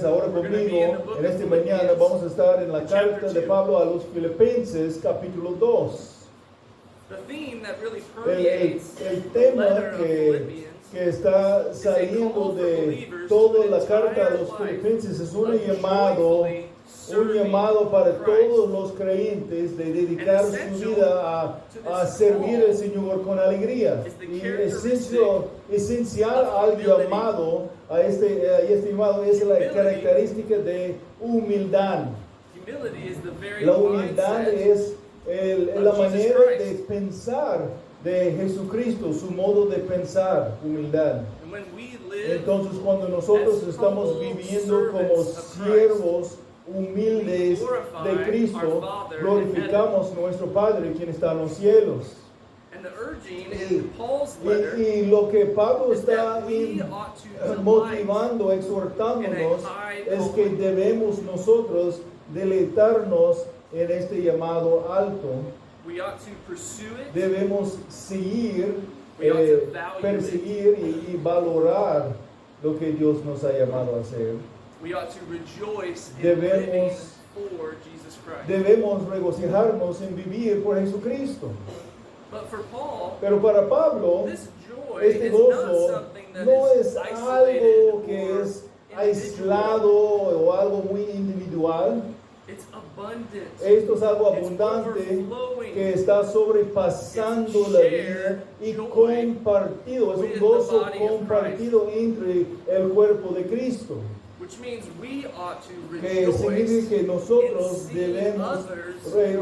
ahora conmigo, en esta mañana vamos a estar en la carta de Pablo a los Filipenses, capítulo 2. El tema que está saliendo de toda la carta a los Filipenses es un llamado para todos los creyentes de dedicar su vida a servir al Señor con alegría. Y esencial al llamado, a este llamado es la característica de humildad. La humildad es la manera de pensar de Jesucristo, su modo de pensar, humildad. Entonces, cuando nosotros estamos viviendo como siervos humildes de Cristo, glorificamos a nuestro Padre quien está en los cielos. Y lo que Pablo está motivando, exhortándonos, es que debemos nosotros deleitarnos en este llamado alto. Debemos seguir, perseguir y valorar lo que Dios nos ha llamado a hacer. Debemos regocijarnos en vivir por Jesucristo. Pero para Pablo, este gozo no es algo que es aislado o algo muy individual. Esto es algo abundante que está sobrepasando la vida y compartido. Es un gozo compartido entre el cuerpo de Cristo. Que significa que nosotros debemos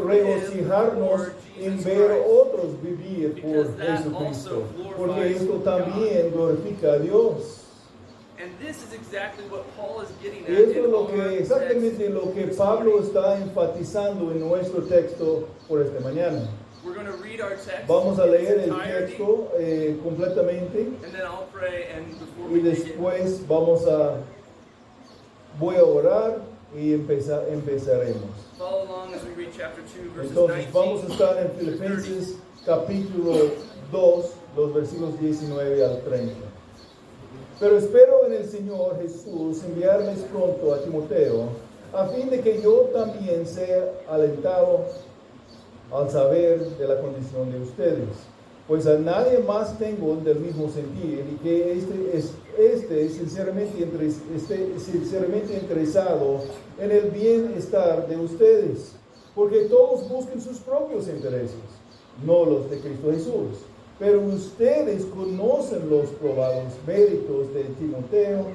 regocijarnos en ver a otros vivir por Jesucristo, porque esto también glorifica a Dios. Esto es exactamente lo que Pablo está enfatizando en nuestro texto por esta mañana. Vamos a leer el texto completamente y después voy a orar y empezaremos. Entonces vamos a estar en Filipenses capítulo 2, los versículos 19 al 30. Pero espero en el Señor Jesús enviarles pronto a Timoteo, a fin de que yo también sea alentado al saber de la condición de ustedes. Pues a nadie más tengo del mismo sentir, y que esté sinceramente interesado en el bienestar de ustedes, porque todos buscan sus propios intereses, no los de Cristo Jesús. Pero ustedes conocen los probados méritos de Timoteo,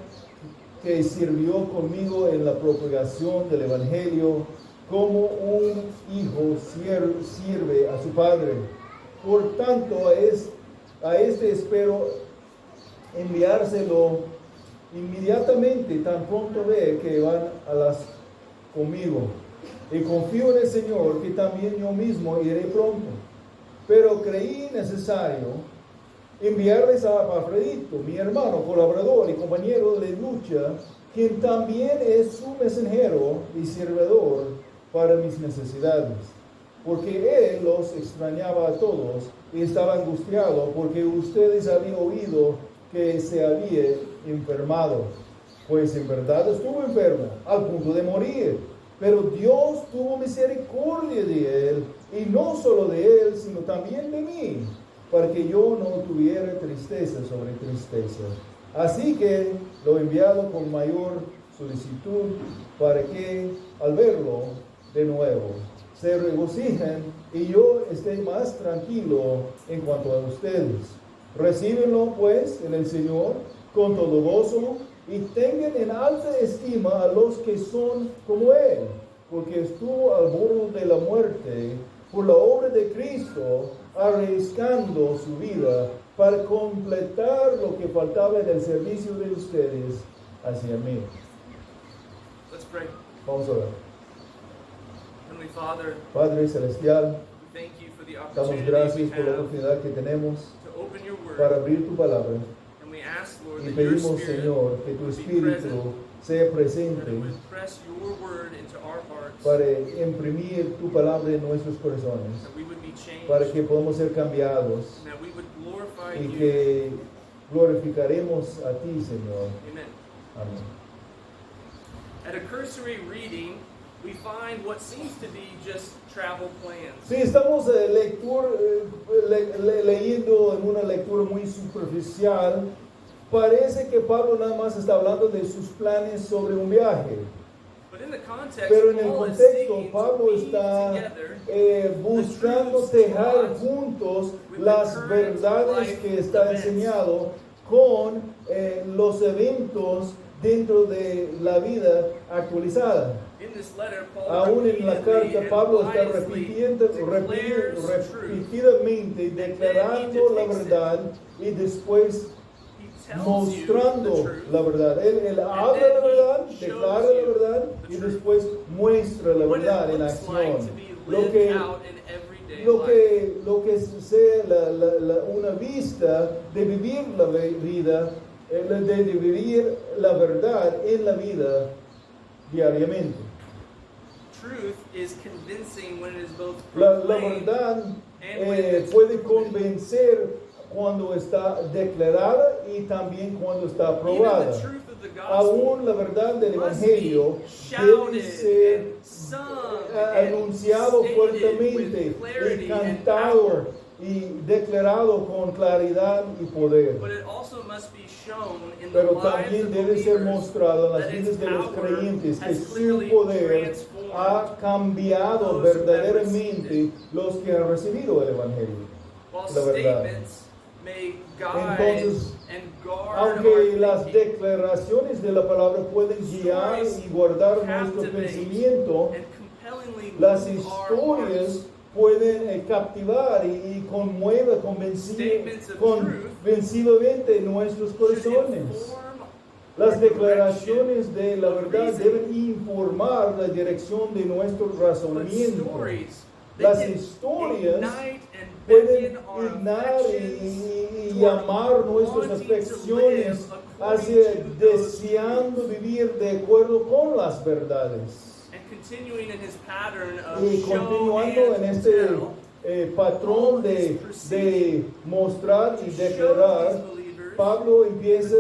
que sirvió conmigo en la propagación del Evangelio, como un hijo sirve a su padre. Por tanto, a este espero enviárselo inmediatamente, tan pronto ve que van conmigo. Y confío en el Señor, que también yo mismo iré pronto. Pero creí necesario enviarles a Epafrodito, mi hermano, colaborador y compañero de lucha, quien también es su mensajero y servidor para mis necesidades. Porque él los extrañaba a todos y estaba angustiado porque ustedes habían oído que se había enfermado. Pues en verdad estuvo enfermo, al punto de morir. Pero Dios tuvo misericordia de él, y no solo de él, sino también de mí, para que yo no tuviera tristeza sobre tristeza. Así que lo he enviado con mayor solicitud, para que al verlo de nuevo se regocijen y yo esté más tranquilo en cuanto a ustedes. Recíbenlo pues en el Señor con todo gozo, y tengan en alta estima a los que son como él, porque estuvo al borde de la muerte por la obra de Cristo, arriesgando su vida para completar lo que faltaba en el servicio de ustedes hacia mí. Let's pray. Vamos a orar. Heavenly Father, Padre Celestial, we thank you for the damos opportunity gracias we por la have oportunidad que tenemos to open your word. para abrir tu palabra. And we ask, Lord, Y that your pedimos, spirit Señor, que tu would be Espíritu present, sea that presente it would press your word into our hearts, para imprimir tu palabra en nuestros corazones, that we would be changed, para que podamos ser cambiados and that we would glorify y you. que glorificaremos a ti, Señor. Amen. Amén. a cursory reading, we find what seems to be just travel plans. Si estamos leyendo en una lectura muy superficial, parece que Pablo nada más está hablando de sus planes sobre un viaje. But in the context, Pero en el Paul is contexto, seeking Pablo to weave está together buscando tejar juntos las verdades que está enseñado con los eventos dentro de la vida actualizada. in this letter, Paul Aún en la repeatedly carta, and Pablo está wisely declares truth. repetidamente declarando la verdad y después He tells mostrando you the truth, la verdad. Él habla la verdad, declara la verdad y después muestra la what verdad it en looks like acción. to be Lo lived que, out in everyday life. lo que sea una vista de vivir la vida, de vivir la verdad en la vida diariamente. Truth is convincing when it is both La proclaimed verdad and when it's puede proven. convencer cuando está declarada y también cuando está Even aprobada. the truth of the gospel Aún la verdad del must Evangelio be debe shouted ser and sung and anunciado stated fuertemente with clarity y and cantado power. y declarado con claridad y poder. But it also must be shown in the Pero lives también of debe ser believers mostrado en las that its vidas de los power creyentes que has su clearly poder transformed ha cambiado those who have verdaderamente received los que han recibido el Evangelio. While La verdad. statements may guide Entonces, and guard aunque our las thinking declaraciones de la palabra pueden guiar y guardar nuestro pensamiento, and compellingly las move our historias hearts, pueden captivar y conmueve convencidamente nuestros should corazones. inform Las our declaraciones de la of verdad reason. deben informar la dirección de nuestro But razonamiento. stories, they Las can historias ignite and pueden beckon our ignar affections y llamar nuestras wanting to afecciones live hacia according to those deseando vivir de acuerdo con las verdades. and continuing in his pattern of Y show continuando and en este tell, patrón de mostrar y declarar, Pablo empieza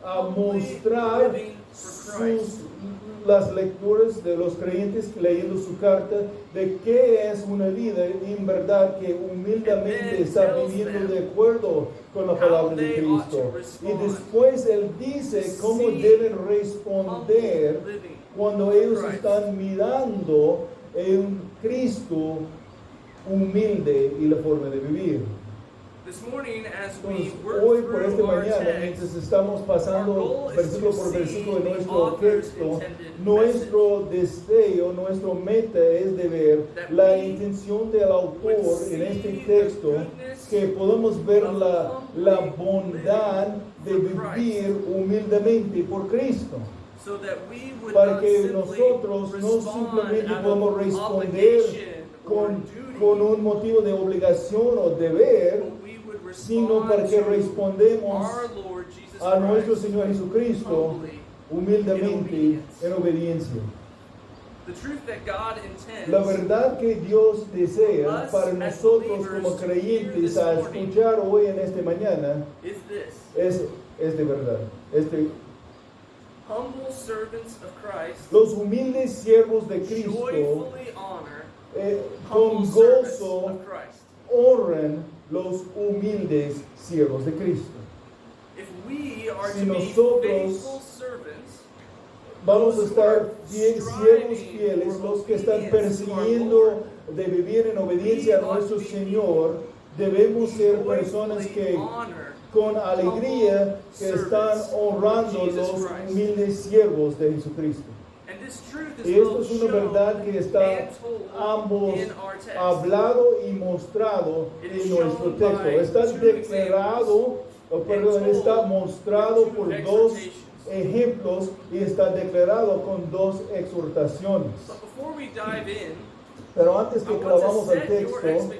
a mostrar las lecturas de los creyentes leyendo su carta de qué es una vida en verdad que humildemente está viviendo de acuerdo con la palabra de Cristo. Y después él dice cómo deben responder cuando ellos están mirando en Cristo humilde y la forma de vivir. This morning, as we Entonces, work hoy por esta through our mañana, text, mientras estamos pasando versículo por versículo de nuestro texto, nuestro deseo, nuestro meta es de ver la intención del autor en este texto, que podamos ver la bondad de vivir humildemente por Cristo. so that we would Para not que simply nosotros no respond simplemente out of podamos responder obligation or con duty, un motivo de obligación o deber, but we would sino respond para que to respondemos our Lord Jesus a nuestro Christ Señor Jesucristo humbly. humildemente en obediencia. The truth that God intends La verdad que Dios desea para nosotros como creyentes a escuchar hoy en esta mañana is this: es de verdad. humble servants of Christ Los humildes siervos de Cristo joyfully honor con humble servants gozo of Christ. honran los humildes siervos de Cristo. If we are Si to be nosotros faithful servants, Vamos a estar siervos fieles, los que están persiguiendo de vivir en obediencia a nuestro Señor. Debemos ser personas que con alegría que están honrando los humildes siervos de Jesucristo. and this truth is Y esto both es una verdad que shown está and told ambos in our text. hablado y mostrado It en is nuestro shown texto. by Está two declarado, perdón, está mostrado por dos ejemplos y está declarado con dos exhortaciones. But before we dive in, Pero antes que clavamos al texto,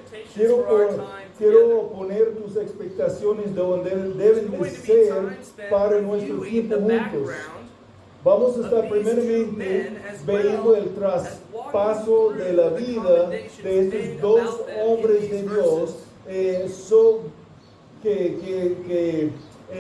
quiero poner tus expectaciones de donde deben de ser para nuestro tiempo juntos. Vamos a estar primeramente viendo el traspaso de la vida de estos dos hombres de Dios que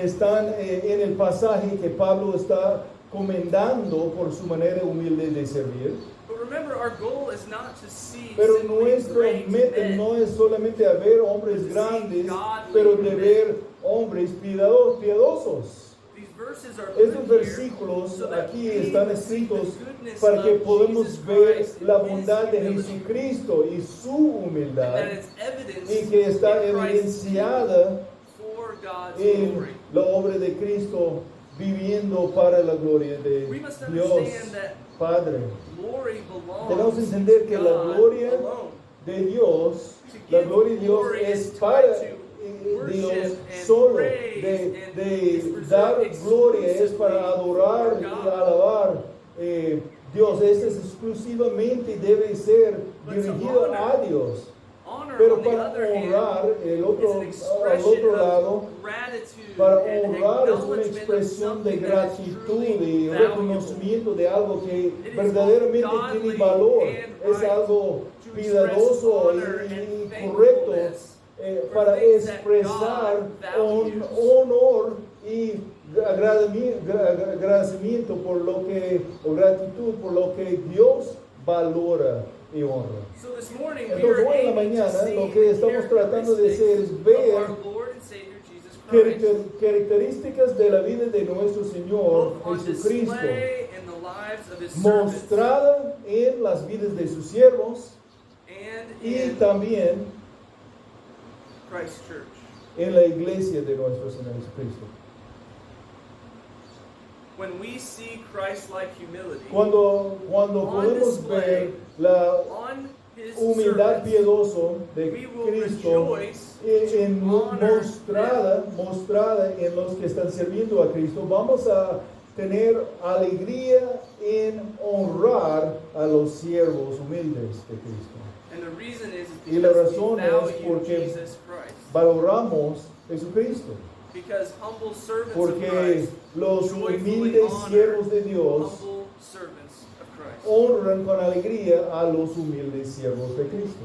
están en el pasaje que Pablo está comendando por su manera humilde de servir. But remember, our goal is not to see Pero simply nuestra great meta men. no es solamente a ver hombres grandes, pero de ver hombres piadosos. These verses are Estos put here versículos so that aquí we están would see escritos the goodness para que of podamos Jesus ver Christ la and His bondad de humility. Jesucristo y su And humildad, that it's evidence y que está in Christ evidenciada for God's en glory. la obra de Cristo, viviendo para la gloria de We must Dios understand that Padre. glory belongs Debemos entender que to la God gloria alone. de Dios, To la give gloria de Dios glory es is para tied to worship Dios and solo, praise de and dar is gloria es exclusively para adorar for y God. alabar Dios. Este es exclusivamente debe ser But to dirigido honor, a Dios. Honor, Pero on the para other hand, honrar is an al expression otro of lado, gratitude para and honrar es una acknowledgement of expresión de something that is gratitud truly y valuable. reconocimiento de algo que is verdaderamente both tiene godly valor. and Es right algo to piadoso express honor y and correcto thankfulness para things that expresar God values. honor y agradecimiento por lo que, o gratitud por lo que Dios valora y honra. So this morning we Entonces are hoy en la aiming to mañana see lo que estamos tratando de hacer es of ver our Lord and Savior Jesus Christ, características de la vida de nuestro Señor both on Jesucristo, display in the lives of His servants mostrada en las vidas de sus siervos and y in también Christ's church. en la iglesia de nuestro Señor Jesucristo. When we see Christ-like humility Cuando podemos ver la on His humildad servants, piadosa de we will Cristo rejoice en to honor mostrada en los que están sirviendo a Cristo, vamos a tener alegría en honrar a los siervos humildes de Cristo. And the reason is Y la because razón we es value porque Jesus Christ. Valoramos Jesucristo, Because humble servants of porque Christ los joyfully humildes honor siervos de Dios humble servants of Christ. honran con alegría a los humildes siervos de Cristo.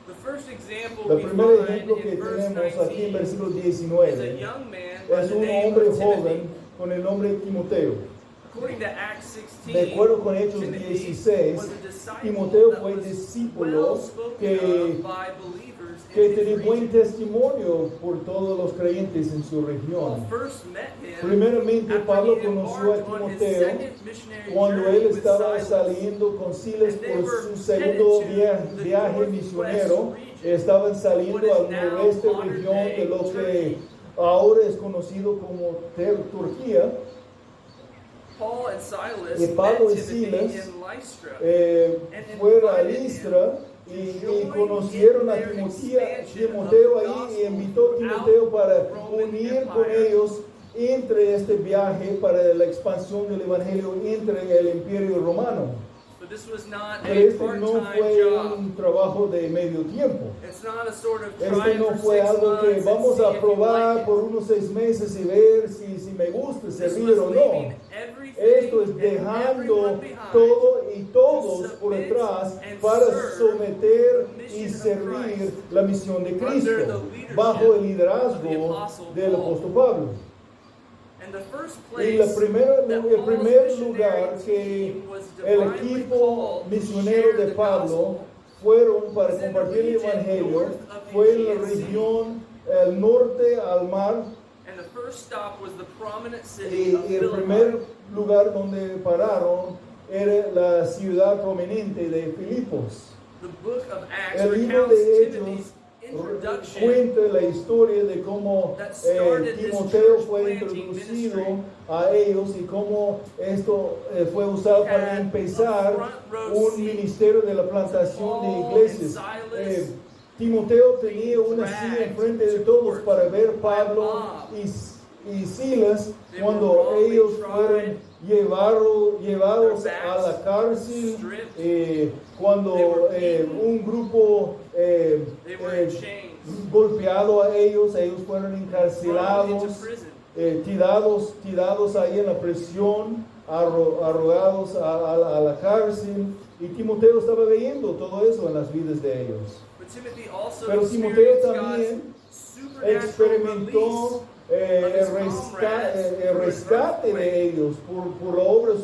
The first example El we primer find ejemplo que in verse tenemos aquí en 19 versículo is a 19 young man by es the un name hombre of Timothy. joven con el nombre Timoteo. According to Acts 16, De acuerdo con Hechos Timothy 16, was a disciple Timoteo that fue was discípulo well spoken que- of by believers in que his tenía buen region. testimonio por todos los creyentes en su Paul región. first met him Primeramente, after Pablo he conoció a embarked on his Timoteo second missionary cuando journey él with estaba Silas. saliendo con Silas And they por were su segundo headed to the viaje northwest misionero. region, Estaban what saliendo is al now noroeste modern región de day lo que Turkey. ahora es conocido como Turquía. Paul and Silas Y Pablo met y Timothy Silas in Lystra. Fueron a Listra y conocieron a Timoteo ahí y invitó a Timoteo para unir con ellos entre este viaje para la expansión del evangelio entre el imperio romano. But this was not Pero a este no part-time fue job. un trabajo de medio tiempo. It's not a sort of Este try no for fue 6 algo que months vamos and see a if you probar like por it. unos 6 meses y ver si me gusta This servir was o no. leaving everything Esto es and dejando everyone behind todo y todos to por submit detrás and para serve someter the y mission of servir Christ la misión de under Cristo the leadership bajo el of the liderazgo Apostle del Paul. apóstol Pablo. And the first Y place el primer Paul's lugar missionary que team was el divinely equipo called to misionero share de the Pablo gospel fueron para was in the compartir el region evangelio north of the fue en la Aegean Sea. región al norte al mar. And the first stop was the prominent city of Y el primer Philippi. lugar donde pararon era la ciudad prominente de Filipos. The book of Acts El libro recounts de Timothy's Hechos introduction cuenta la historia de cómo that started this Timoteo church fue planting introducido ministry. a ellos y cómo esto fue usado para Had empezar a front row un seat ministerio de la plantación de Paul iglesias. and Silas Timoteo tenía una dragged silla enfrente de to todos court para ver by a Pablo mob. y Silas They cuando were wrongly ellos tried, fueron llevados their a la cárcel, stripped, cuando they were beaten, un grupo they were in chains, golpeado a ellos fueron thrown into encarcelados, prison. tirados ahí en la prisión, arrojados a la cárcel, y Timoteo estaba viendo todo eso en las vidas de ellos. But Timothy also Pero Timoteo experienced también God's supernatural experimentó release el rescate de ellos por la obra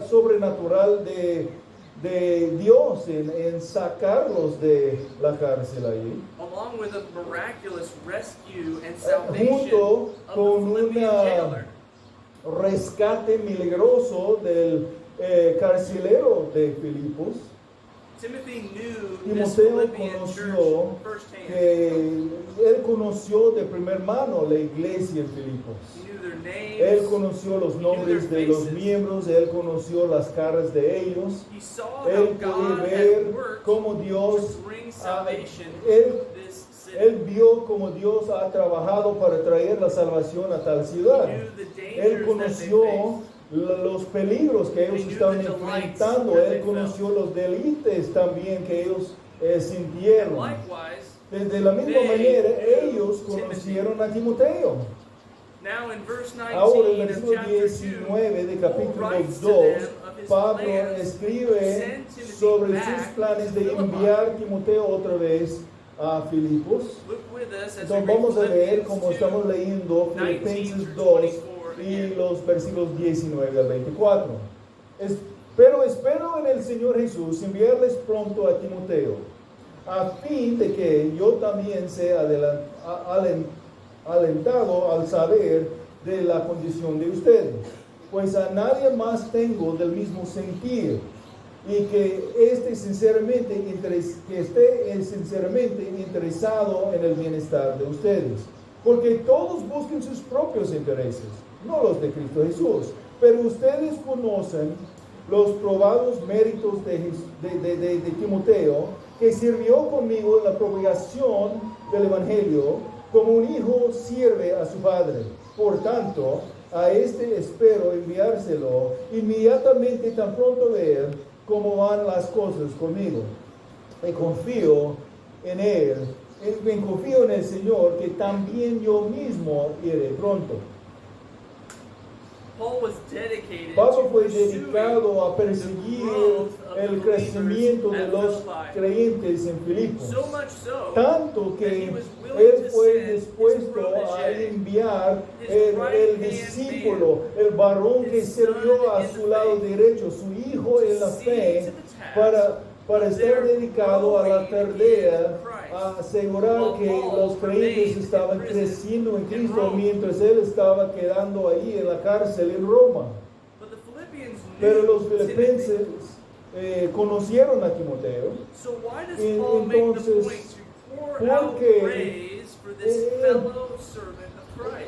sobrenatural de Dios en sacarlos de la cárcel ahí. Along with a miraculous rescue and salvation Junto of con the Philippian jailer. rescate milagroso del carcelero de Filipos. Timothy knew this Timoteo Philippian church conoció firsthand. que él conoció de primer mano la iglesia en Filipos. He knew their names. Él conoció los nombres de los miembros, él conoció las caras de ellos. He saw Él how puede God ver had worked cómo Dios, to bring salvation él, to this city. él vio cómo Dios ha trabajado para traer la salvación a tal ciudad. He knew the Él dangers that they conoció faced. los peligros que ellos estaban enfrentando, él conoció los deleites también que ellos And sintieron. likewise, De la misma manera, ellos conocieron a Timoteo. now in verse Ahora, en 19 el of versículo chapter 2, 19 de Paul capítulo writes to 2, them of his Pablo plans to escribe send Timothy sobre back sus planes de to Philippi. enviar a Timoteo otra vez a Filipos. Look with us as Entonces we read vamos a leer Philippians como 2, estamos leyendo 19 Filipenses through 2 24 y again. los versículos 19 al 24. Pero espero en el Señor Jesús enviarles pronto a Timoteo, a fin de que yo también sea alentado al saber de la condición de ustedes, pues a nadie más tengo del mismo sentir, y que esté sinceramente interesado en el bienestar de ustedes, porque todos buscan sus propios intereses, no los de Cristo Jesús, pero ustedes conocen los probados méritos de Timoteo, que sirvió conmigo en la propagación del Evangelio, como un hijo sirve a su padre. Por tanto, a este espero enviárselo inmediatamente, tan pronto ver cómo van las cosas conmigo. Y confío en él, confío en el Señor, que también yo mismo iré pronto. Pablo fue dedicado a perseguir el crecimiento de los creyentes en Filipos, tanto que él fue dispuesto a enviar el discípulo, el varón que sirvió a su lado derecho, su hijo en la fe, para estar dedicado a la tarea, a asegurar que los creyentes estaban creciendo en Cristo mientras él estaba quedando ahí en la cárcel en Roma. Pero los filipenses conocieron a Timoteo.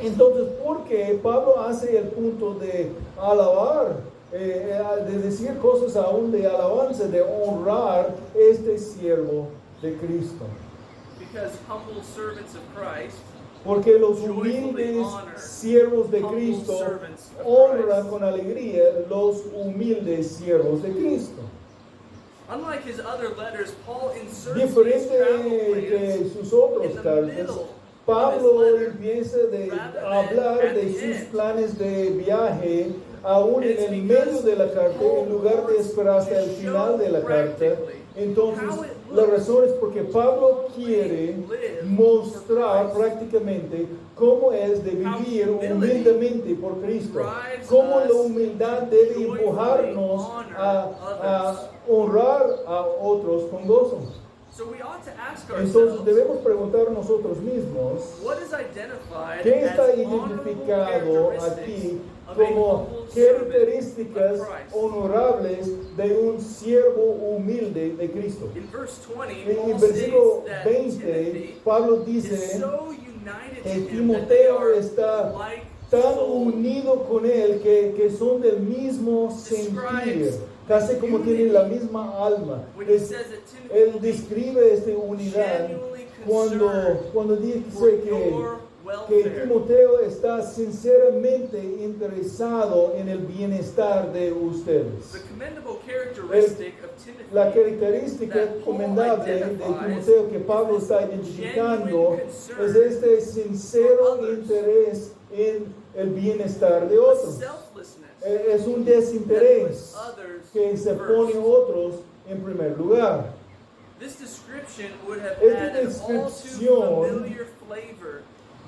Entonces, ¿por qué Pablo hace el punto de alabar, de decir cosas aún de alabanza, de honrar este siervo de Cristo? Porque los humildes siervos de Cristo honran con alegría los humildes siervos de Cristo. Diferente de sus otras cartas, Pablo empieza a hablar de sus planes de viaje aún en el medio de la carta, en lugar de esperar hasta el final de la carta. Entonces, la razón es porque Pablo quiere mostrar prácticamente cómo es de vivir humildemente por Cristo, cómo la humildad debe empujarnos a honrar a otros con gozo. Entonces debemos preguntar a nosotros mismos, ¿qué está identificado aquí como características honorables de un siervo humilde de Cristo? En el versículo 20, Pablo dice que Timoteo está tan unido con él que son del mismo sentir, casi como tienen la misma alma. Él describe esta unidad cuando dice que Timoteo está sinceramente interesado en el bienestar de ustedes. La característica recomendable de Timoteo que Pablo está identificando es este sincero interés en el bienestar de otros. Es un desinterés que se pone otros en primer lugar. Esta descripción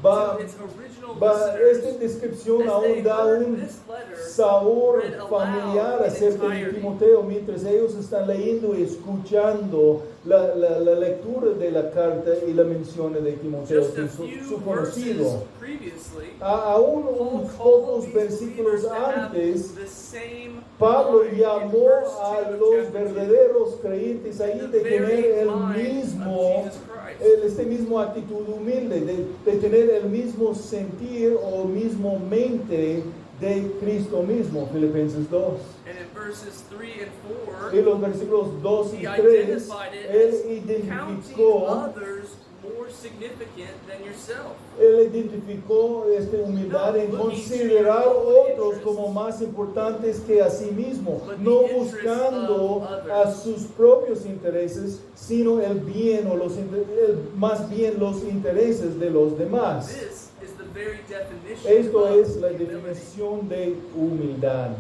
va, to its original esta listeners descripción as aún they da heard un this letter sabor read aloud familiar in acerca de entirety. Timoteo mientras ellos están leyendo y escuchando la lectura de la carta y la mención de Timoteo, Just a su few conocido. verses previously, Aún Paul unos called pocos these versículos believers to have antes, the same Pablo mind in llamó verse a 2 of los chapter 2. verdaderos creyentes ahí The de tener very el mind mismo, of Jesus Christ. este mismo actitud humilde, de tener el mismo sentir o mismo mente de Cristo mismo, Filipenses 2. And in verses 3 and 4, En los versículos 2 y he 3, identified it él as counting identificó others more significant than yourself. Él identificó esta humildad en considerar otros como más importantes que a sí mismo, no buscando a sus propios intereses, sino el bien o más bien los intereses de los demás. This is the very definition Esto of es la humility. definición de humildad.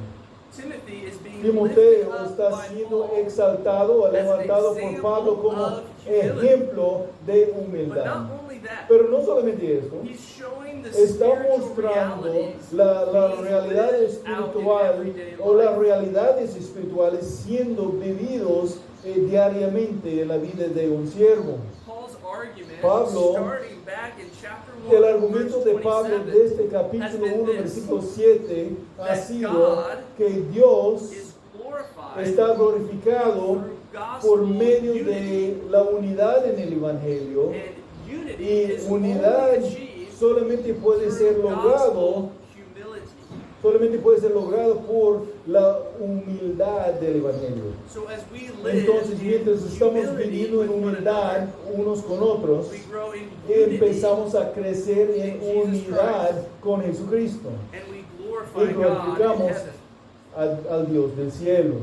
Timothy is being lifted Timoteo up está by siendo Paul, exaltado o as an levantado por example Pablo como of humility. ejemplo de but humildad. not only that, Pero no solamente esto, he's showing the está spiritual mostrando realities la being realidad lived out in espiritual everyday o las life. realidades espirituales siendo vividos diariamente en la vida de un siervo. Paul's argument, Pablo, starting back in chapter 1, El argumento verse de Pablo 27, de este capítulo 1, versículo 7, ha that sido God que Dios is glorified está glorificado through gospel por medio unity. de la unidad en el Evangelio, And unity y is unidad only achieved solamente puede ser through logrado gospel humility. solamente puede ser logrado por la humildad del Evangelio. So as we live Entonces, in mientras estamos humility viviendo en with one humildad another, unos con otros, we grow in unity empezamos a crecer en in Jesus unidad con Jesucristo and we y glorify God in glorificamos heaven. al Dios del cielo.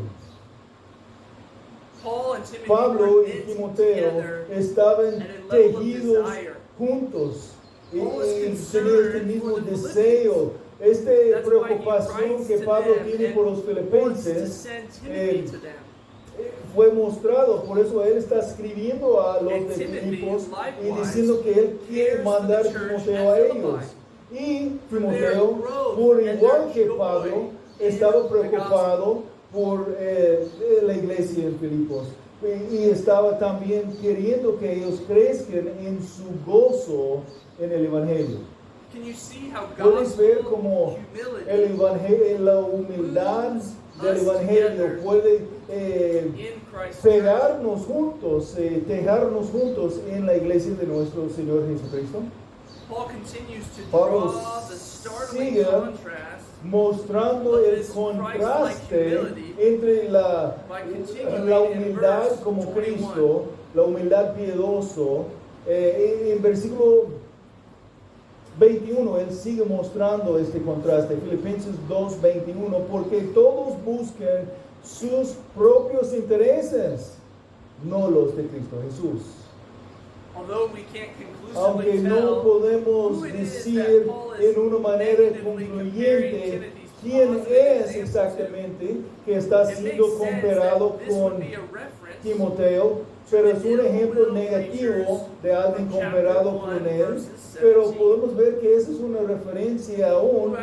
Paul and Timothy Pablo were y knit Timoteo together estaban at a level of tejidos desire. juntos y Paul was tenían concerned este mismo for the deseo, esta That's why he preocupación writes que to Pablo them tiene and por los wants to filipenses send Timothy to them. fue mostrado, por eso él está escribiendo a los And de Timothy, Filipos y likewise, diciendo que él quiere cares for mandar the church Timoteo at a Philippi. ellos. Y For their Timoteo, growth por and igual their que joy Pablo, in estaba the preocupado por la iglesia en Filipos. Y estaba también queriendo que ellos crezcan en su gozo en el Evangelio. Can you see how Puedes ver gospel como humility el evangelio, la humildad del Evangelio puede in Christ pegarnos juntos, tejarnos juntos en la iglesia de nuestro Señor Jesucristo, Paul continues to Pablo draw the startling sigue contrast mostrando of el this contraste Christ-like humility entre la continuing in humildad verse como 21. Cristo, la humildad piedoso. En versículo 21, él sigue mostrando este contraste, Filipenses 2:21, porque todos buscan sus propios intereses, no los de Cristo Jesús. Although we can't Aunque conclusively no tell podemos who it is decir that Paul is en una manera negatively comparing concluyente Timothy's quién positive es example exactamente que está to, it siendo makes sense comparado that this con would be a reference Timoteo, pero es un ejemplo negativo de alguien comparado con él. Pero podemos ver que esa es una referencia aún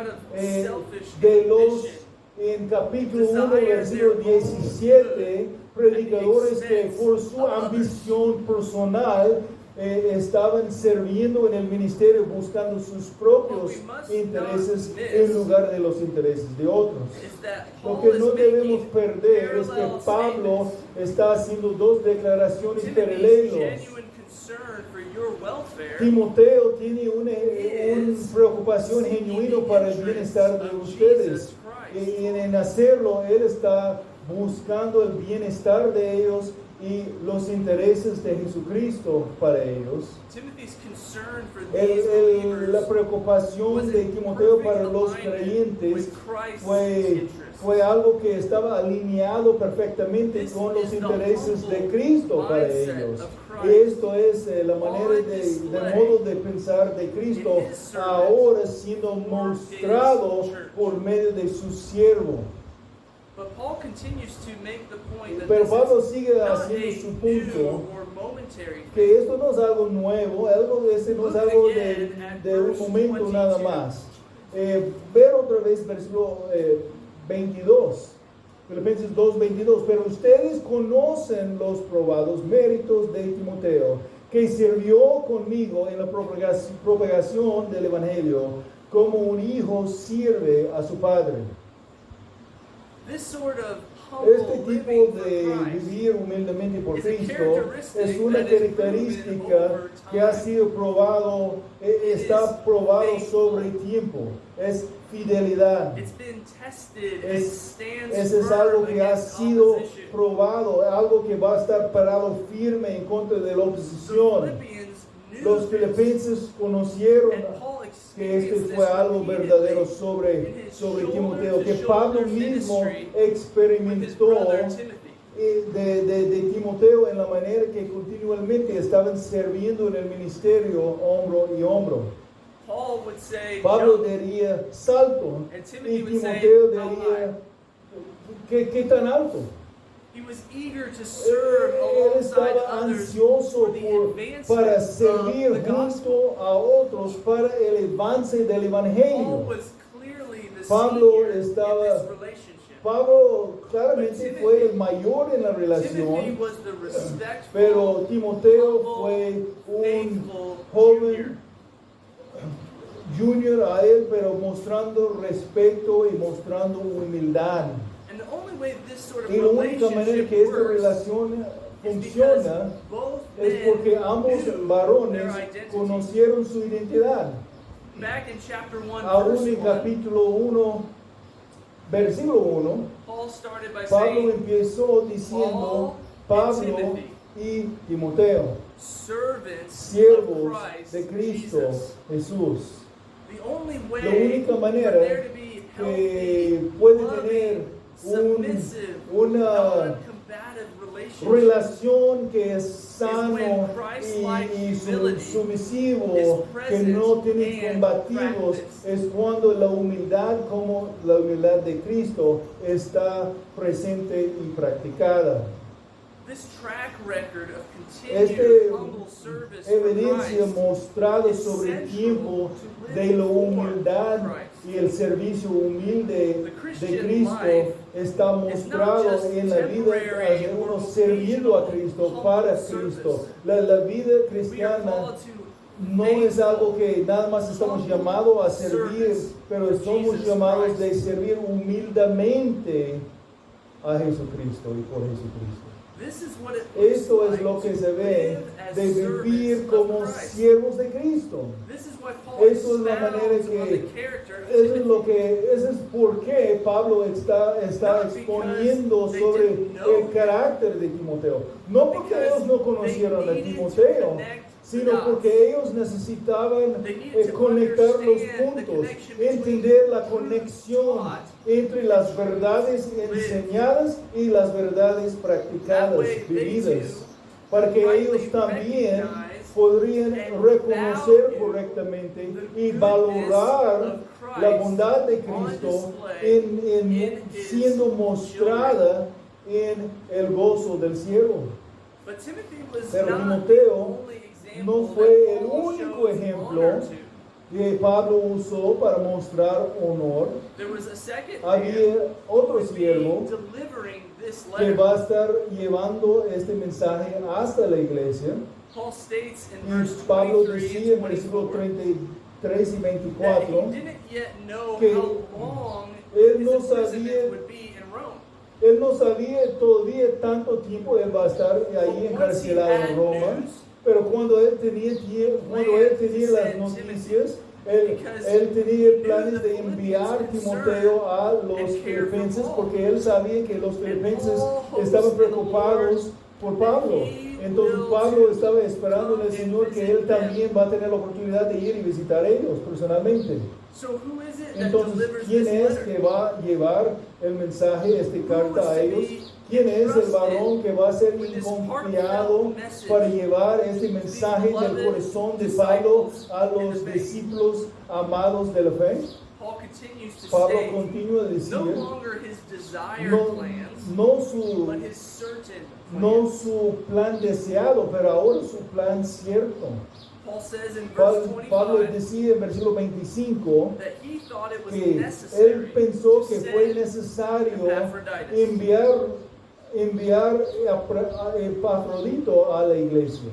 de los, en capítulo 1, versículo 17, predicadores que por su ambición personal estaban sirviendo en el ministerio buscando sus propios intereses en lugar de los intereses de otros. is that Lo Paul que is no debemos making perder es que parallel Pablo statements. está haciendo dos declaraciones Timothy's paralelas. genuine concern for your welfare Timoteo tiene una preocupación genuina para el bienestar de ustedes. Y en hacerlo, él está buscando el bienestar de ellos y los intereses de Jesucristo para ellos. Timothy's concern for these believers La preocupación de Timoteo para los creyentes fue algo que estaba alineado perfectamente con los intereses de Cristo para ellos. Y esto es la manera del modo de pensar de Cristo ahora siendo mostrado por medio de su siervo. But Paul continues to make the point that Pero this Pablo is sigue not haciendo a su new punto. or momentary momentary thing. que esto no es algo nuevo, algo de ese no es algo de un momento nada más. Ver otra vez versículo 22, Filipenses 2:22, pero ustedes conocen los probados méritos de Timoteo, que sirvió conmigo en la propagación del Evangelio, como un hijo sirve a su padre. This sort of Este humble tipo living for de Christ vivir humildemente por is a Cristo characteristic es una that is proven característica over que ha time. sido probado, está probado sobre el tiempo. Es fidelidad. It's been tested and Es, stands ese es firm algo que ha against sido opposition. probado, algo que va a estar parado firme en contra de la The oposición. Philippians knew Los this, filipenses conocieron and Paul que este experienced fue this algo repeatedly verdadero in sobre his Timoteo, que shoulder-to-shoulder Pablo mismo ministry with his experimentó brother Timothy. de Timoteo en la manera que continuamente estaban sirviendo en el ministerio hombro y hombro. Paul would say, Pablo "Jump," diría salto and y Timothy would say, Timoteo "How diría ¿qué tan alto? He was eager to serve Él alongside estaba others ansioso for the para advancement servir of the gospel. junto a otros para el avance del Paul Evangelio. was clearly the Pablo senior estaba- in this relationship. Pablo claramente fue el mayor en la Timothy relación, was the respectful, pero Timoteo humble, fue un faithful joven junior. junior a él, pero mostrando respeto y mostrando humildad. And the only way this sort of Y la única manera relationship que esta works relación is funciona because both es men porque ambos knew varones their identity. conocieron su identidad. Back in chapter 1, Aún verse en 1, capítulo 1, versículo 1, Paul started by Pablo saying, empezó diciendo Pablo Timothy, y Timoteo, servants siervos of Christ de Cristo Jesus. Jesús. The only way La única for manera there to be que healthy, puede loving, tener submissive, una non-combative relationship relación que es sano when Christ-like y humility sumisivo, is que no present tiene and combativos, practiced. es cuando la humildad como la humildad de Cristo está presente y practicada. This track record of Esta continued humble service for evidencia Christ mostrada is sobre el central tiempo to de living la for humildad Christ. y el servicio humilde The de Christian Cristo life está is not mostrado just en la vida temporary de uno or sirviendo a occasional Cristo, humble para service. Cristo. La vida We are cristiana called to no es algo que nada más estamos llamados a servir, pero somos llamados de servir humildemente a Jesucristo y por Jesucristo. This is what it looks Esto es like lo que to se ve live as de vivir servants como of Christ. siervos de Cristo. This is what Paul Eso es la manera expounds on the que character of eso es lo Timothy. que eso es por qué Pablo está Not exponiendo because they sobre didn't know el him, carácter de Timoteo. No porque because ellos no they conocieron a needed to Timoteo, connect the sino dots. porque ellos necesitaban They needed to conectar los understand the puntos, connection between entender la truth conexión taught entre las verdades enseñadas y las verdades That practicadas, way they vividas, too para que rightly ellos también recognize podrían and reconocer value correctamente the y goodness valorar of Christ la bondad de on Cristo display en in his siendo mostrada en el gozo del cielo. But Timothy was Pero not Timoteo the only example no that fue el Paul único shows ejemplo honor to. que Pablo usó para mostrar honor. There was a second Había man otro who would be siervo delivering this que letter. va a estar llevando este mensaje hasta la iglesia. Paul states in Y verse Pablo 23 decía en and versículo 24 33 y that 24 he didn't yet know que how long él his no imprisonment sabía- would be in Rome. Él no sabía todavía tanto tiempo él va a estar ahí But once he encarcelado en had Roma, news, pero cuando él tenía las noticias, él tenía planes de enviar Timoteo a los filipenses porque él sabía que los filipenses estaban preocupados por Pablo. Entonces Pablo estaba esperando en el Señor que él también va a tener la oportunidad de ir y visitar a ellos personalmente. so who is it that Entonces, delivers ¿quién this es letter? que va a llevar el mensaje, esta carta a ellos? ¿Quién es el varón que va a ser confiado para llevar este mensaje del corazón de Pablo a los discípulos amados de la fe? Paul continues to Pablo state continúa a no decir, longer his desired no, plans, no su but his certain no plans. su plan deseado, pero ahora su plan cierto. Paul says in verse 25 Pablo decía en versículo 25 that he thought it was que necessary él pensó to que fue send necesario Epaphroditus. enviar a Epafrodito a la iglesia.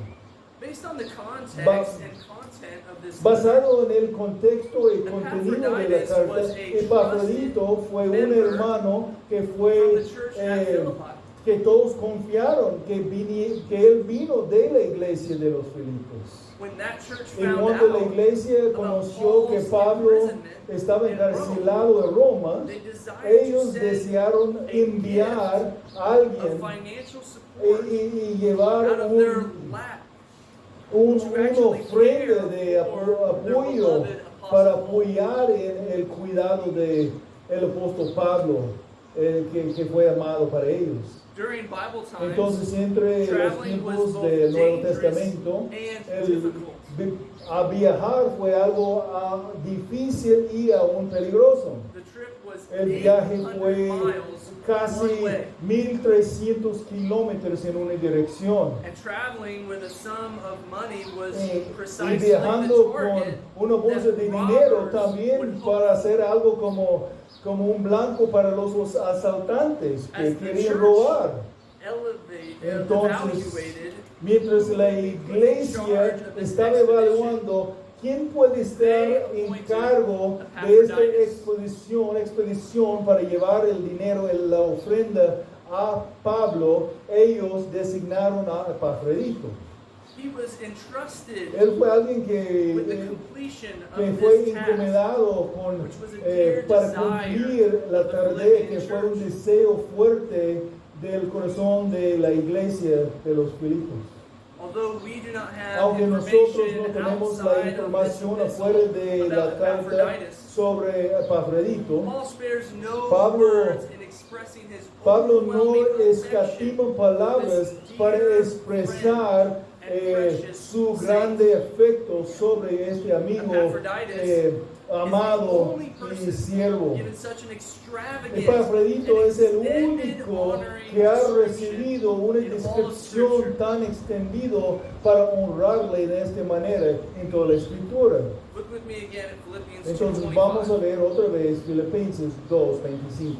Based on the context and content of this Basado en el contexto y contenido de la Epaphroditus carta, was a Epafrodito fue un member hermano que from fue the church at Philippi. que todos confiaron que él vino de la iglesia de los Filipos. When that church Y found cuando la out iglesia about conoció que Paul's Pablo imprisonment estaba in encarcelado en Roma, they desired to ellos send desearon a enviar a of alguien financial support y llevar out of their un lap una to actually ofrenda care de for their apoyo beloved para apostle Paul. apoyar en el cuidado de el apóstol Pablo, que fue amado para ellos. During Bible times, Entonces, entre los traveling was tiempos both del Nuevo dangerous Testamento, and difficult. a viajar fue algo difícil y aún peligroso. The trip was El viaje 800 fue miles casi one way, 1300 kilómetros en una dirección. and traveling with a sum of money was Y precisely viajando the con target una bolsa that de dinero robbers también would hope para hacer algo como un blanco para los asaltantes que As the querían church robar. Entonces, evaluated mientras la iglesia estaba evaluando quién puede estar en cargo de esta expedición para llevar el dinero, la ofrenda a Pablo, ellos designaron a Epafrodito. he was entrusted Él fue alguien with the que completion que of fue this task, encomendado con, which was a dear para desire cumplir la of the tarea, Philippian que fue un church. deseo fuerte del corazón de la iglesia de los Filipos. Although we do not have Aunque nosotros no information tenemos la outside of this información epistle afuera de la about carta Epaphroditus, sobre Epafrodito, Paul spares no Pablo- words in expressing his Pablo no overwhelming escatima affection palabras for this para dear expresar and precious su saint. grande afecto sobre este amigo Epaphroditus amado is the only y person siervo. given such an extravagant Epafrodito and es el extended único honoring que ha description recibido una in all of descripción Scripture. tan extendido para honrarle de esta manera en toda la escritura. Look with me again at Philippians Entonces 2:25. vamos a ver otra vez Filipenses 2:25.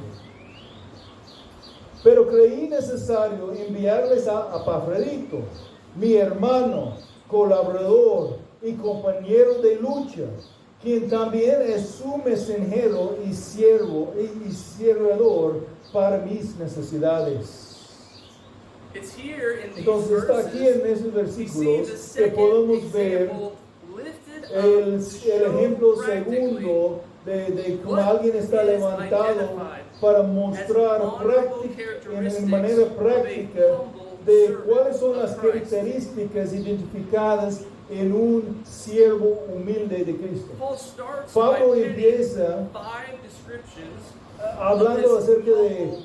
Pero creí necesario enviarles a Epafrodito, mi hermano, colaborador y compañero de lucha, quien también es su mensajero y siervo y servidor para mis necesidades. It's here in these Entonces está aquí verses en esos we see versículos the que second podemos ver example lifted up el to show ejemplo practically segundo de cómo what alguien está is levantado identified para as mostrar honorable en characteristics manera of a práctica humble de servant cuáles son of las Christ. características identificadas en un siervo humilde de Cristo. Paul starts Pablo by empieza 5 descriptions, hablando acerca de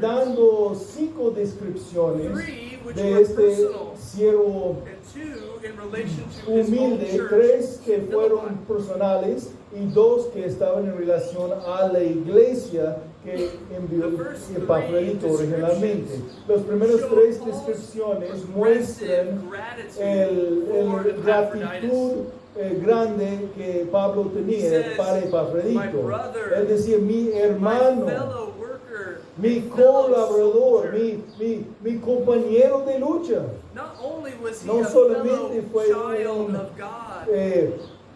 dando 5 descripciones 3 which de were este personal, siervo and 2 in relation to his home humilde, church 3 que in fueron Philippi. personales y 2 que estaban en relación a la iglesia que envió Epafrodito originalmente. Las primeras 3 descripciones muestran el gratitud grande que Pablo tenía para Epafrodito. Él decía, mi hermano, mi colaborador, mi compañero de lucha. Not only was he No a solamente fellow fue child un of God,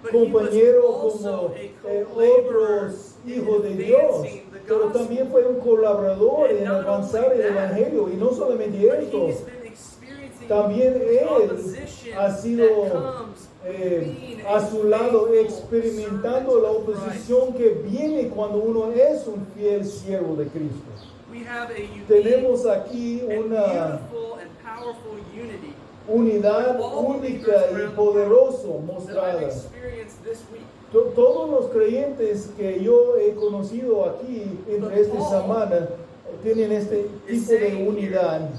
but compañero he was como also a co-laborer otros in hijos de Dios, advancing the pero gospel. también fue un colaborador And en not avanzar only el that, Evangelio. Y no solamente but esto, he's been experiencing también él opposition ha sido that comes being a su lado faithful experimentando la servant of oposición que viene cuando uno es un fiel siervo de Cristo. We have a unique Tenemos aquí and una beautiful and powerful unity unidad all única y believers poderosa that I've mostrada. experienced this week. Todos los creyentes que yo he conocido aquí entre esta semana tienen este tipo de unidad.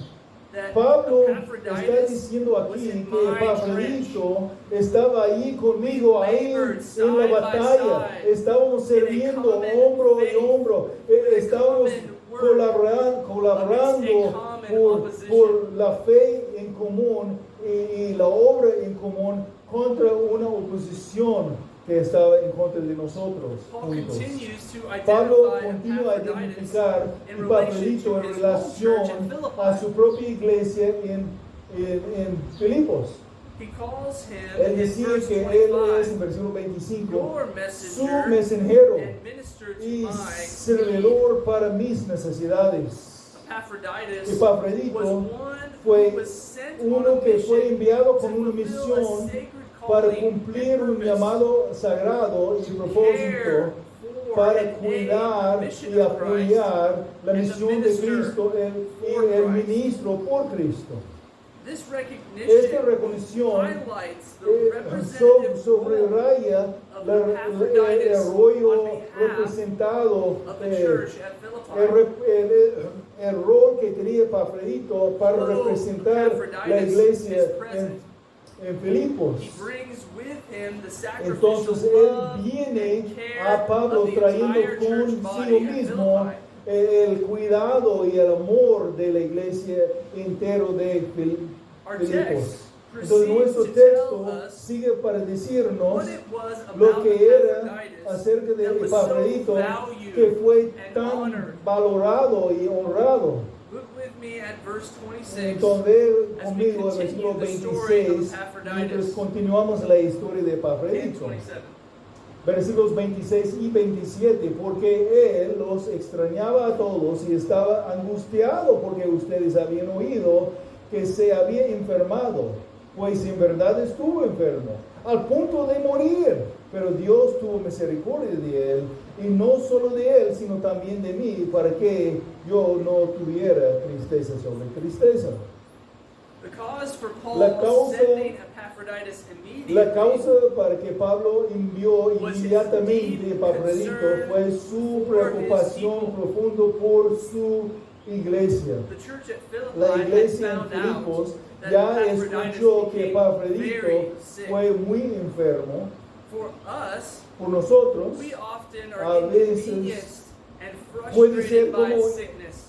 that Pablo está Epaphroditus diciendo was aquí in que my Epafrodito estaba ahí conmigo, ahí labored en side la by batalla. side Estábamos in a sirviendo common hombro y faith, hombro. with a Estábamos common work colaborando against a common por opposition. la fe en común y la obra en común contra una oposición que estaba en contra de nosotros Paul juntos. continues to Pablo identify continúa a Epaphroditus identificar in a relation Epafrodito to en his home relación church in Philippi. a su propia iglesia en Filipos. He calls him Él in decía verse que él es, en 25, versículo 25, your su messenger mensajero and minister to y my need. servidor para mis necesidades. Epaphroditus Epafrodito was one fue who was sent on uno a que fue mission enviado to con una fulfill a misión sacred para calling cumplir and un purpose, llamado sagrado y propósito for para and aid cuidar the mission y of Christ apoyar la and the misión de minister Cristo for y el Christ. ministro por Cristo. This Esta recognition recognición highlights the representative sobre role raya of el Epaphroditus rollo on behalf representado, of the church at el, Philippi. el rol que tenía Epafrodito para Although representar la Epaphroditus iglesia is present, en Filipos. he brings with him the Entonces sacrificial él love viene and care a Pablo of the trayendo entire church consigo body at mismo Philippi. el cuidado y el amor de la iglesia entero de Our Filipos. text Entonces nuestro proceeds to tell texto us sigue para decirnos what it was lo about que era Epaphroditus acerca de that was Epafrodito, so valued que fue and tan honored. valorado y honrado. Look with me at verse 26. Entonces as we conmigo el versículo continue the story of 26, Epaphroditus. mientras continuamos la historia de And Epafrodito. 27. Versículos 26 y 27, porque él los extrañaba a todos y estaba angustiado porque ustedes habían oído que se había enfermado, pues en verdad estuvo enfermo, al punto de morir, pero Dios tuvo misericordia de él, y no solo de él, sino también de mí, para que yo no tuviera tristeza sobre tristeza. The cause for Paul La causa- sending Epaphroditus immediately La causa para que Pablo envió was his inmediatamente deep a Epafrodito concern fue su for his preocupación people. profunda por su iglesia. The church at Philippi La had iglesia en found Filipos out that ya Epaphroditus escuchó que became Epafrodito very sick. fue muy enfermo. For us, Por nosotros, we often a are veces inconvenienced and puede ser frustrated by como sickness.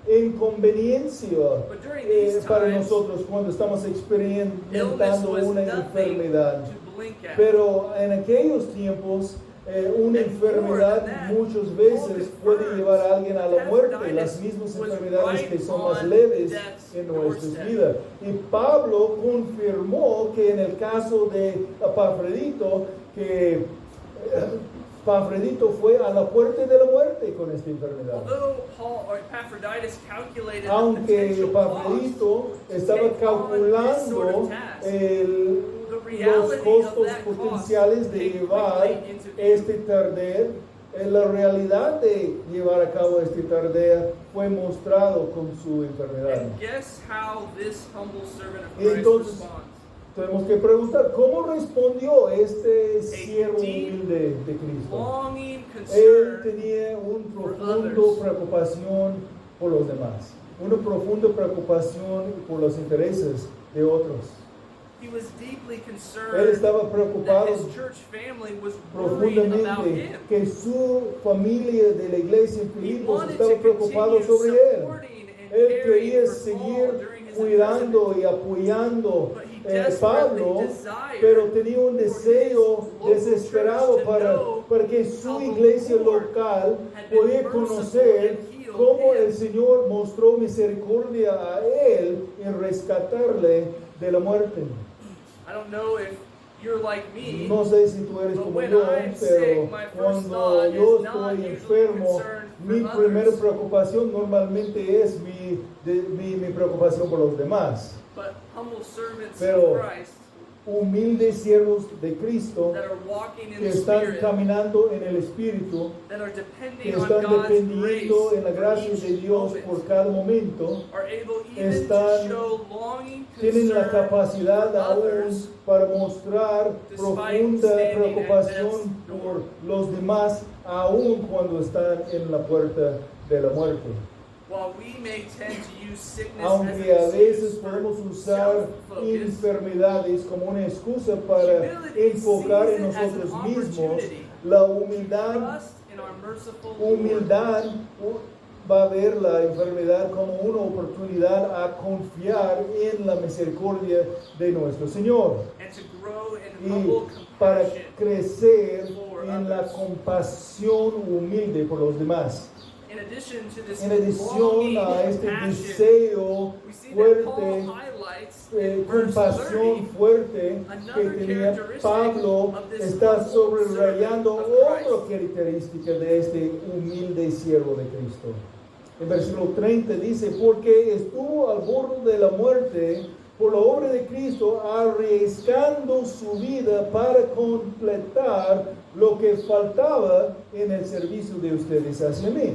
inconveniencia But during these para times, nosotros cuando estamos illness experimentando was una nothing enfermedad. to blink at. Pero en aquellos tiempos, una And more enfermedad than that, muchas veces Paul puede llevar a alguien a la muerte, Epaphroditus las mismas was enfermedades right que son más on leves death's en nuestras doorstep. vidas. Y Pablo confirmó que en el caso de Epafrodito, que Epafrodito fue a la puerta de la muerte con esta enfermedad. Although Paul or Epaphroditus calculated the Aunque potential Epafrodito cost estaba to take on this calculando sort of task, los reality of costos that cost potenciales de came llevar quickly into view. este tarder, la realidad de llevar a cabo este tarder fue mostrado con su enfermedad. And guess how this humble servant of Y Christ entonces, responds? Tenemos que preguntar, ¿cómo respondió este siervo deep, humilde de Cristo? Longing Él concern tenía una for profunda others. preocupación por los demás, una profunda preocupación por los intereses de otros. He was deeply Él concerned estaba that preocupado his church family was worried about profundamente him. que su familia de la iglesia en He Filipos wanted estaba to preocupado continue sobre él. supporting and Él caring quería for Paul seguir during his cuidando imprisonment. y apoyando But he a desperately Pablo, desired pero tenía un for deseo his desesperado local church to para know que how su the iglesia Lord local had been pudiera merciful conocer and healed cómo him. el Señor mostró misericordia a él en rescatarle de la muerte. I don't know if you're like me, No sé si tú eres but como when yo, I'm pero sick, my first cuando thought yo is not estoy usually enfermo, concern mi for primera others, preocupación normalmente es mi preocupación por los demás. but humble servants Pero of Christ humildes siervos de Cristo that are walking in que the están Spirit, caminando en el Espíritu, that are que depending on están God's dependiendo grace en la for gracia each de Dios moment, por cada momento, are able even están- to show longing tienen la concern capacidad for aún others para mostrar despite profunda standing at preocupación death's door. por los demás, aún cuando están en la puerta de la muerte. while we may tend to use sickness aunque a as an veces excuse podemos for usar self-focus, enfermedades como una excusa para humility enfocar en sees it as an nosotros mismos, opportunity la to humildad trust in our merciful Lord va a ver la enfermedad como una oportunidad a confiar en la misericordia de nuestro Señor and to grow in y humble para compassion. crecer for en la others. compasión humilde por los demás. In addition to this En adición longing a and este passion, deseo we see that Paul fuerte, highlights in verse compasión 30 fuerte que another tenía characteristic Pablo, of this está humble subrayando servant of Christ. otra característica de este humilde siervo de Cristo. En versículo 30 dice, porque estuvo al borde de la muerte por la obra de Cristo, arriesgando su vida para completar lo que faltaba en el servicio de ustedes hacia mí.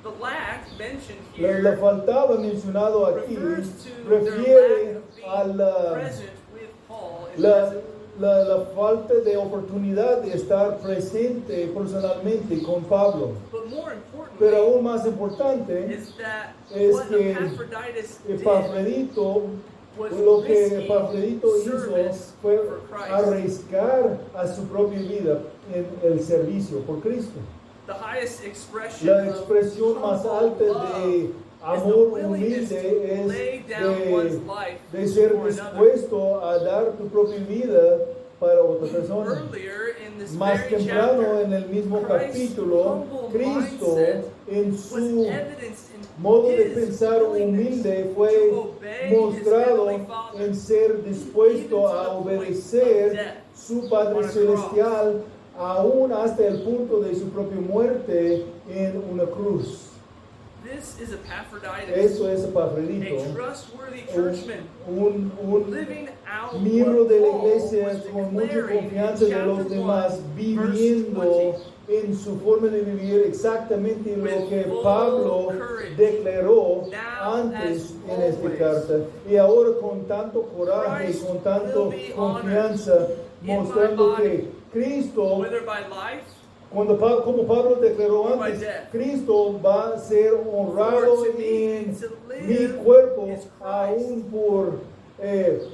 The lack mentioned La here faltaba mencionado aquí refers to refiere their lack a of being la, present with Paul in la, prison. la falta de oportunidad de estar presente personalmente con Pablo. But more importantly, Pero aún más importante is that es what que Epaphroditus did Epafrodito, was lo que risky Epafrodito hizo service fue for Christ. arriesgar a su propia vida en el servicio por Cristo. The highest expression La of expresión más humble alta love de is the amor willingness to humilde lay down one's life de ser for another. dispuesto a dar tu propia vida para otra persona. Earlier in this Más very temprano chapter, en el mismo Christ's capítulo, humble Cristo mindset en was su evidenced in modo de his pensar willingness humilde fue to obey his mostrado heavenly Father, en ser dispuesto even to a the point of obedecer death su Padre on a Celestial aún hasta el punto de su propia muerte en una cruz. This is Epaphroditus, Eso es Epafrodito, a trustworthy churchman, un living out miembro what de la Paul iglesia was con mucha declaring confianza in de los chapter demás, 1, viviendo verse 20. en su forma de vivir exactamente lo With que full Pablo courage, declaró now antes as en esta always. carta. Y ahora con tanto coraje y Christ con tanto will be confianza, honored in mostrando my que body, Cristo, whether by life como Pablo declaró or by antes, death. Cristo va a ser honrado For to me, en to live mi cuerpo, is Christ. aún por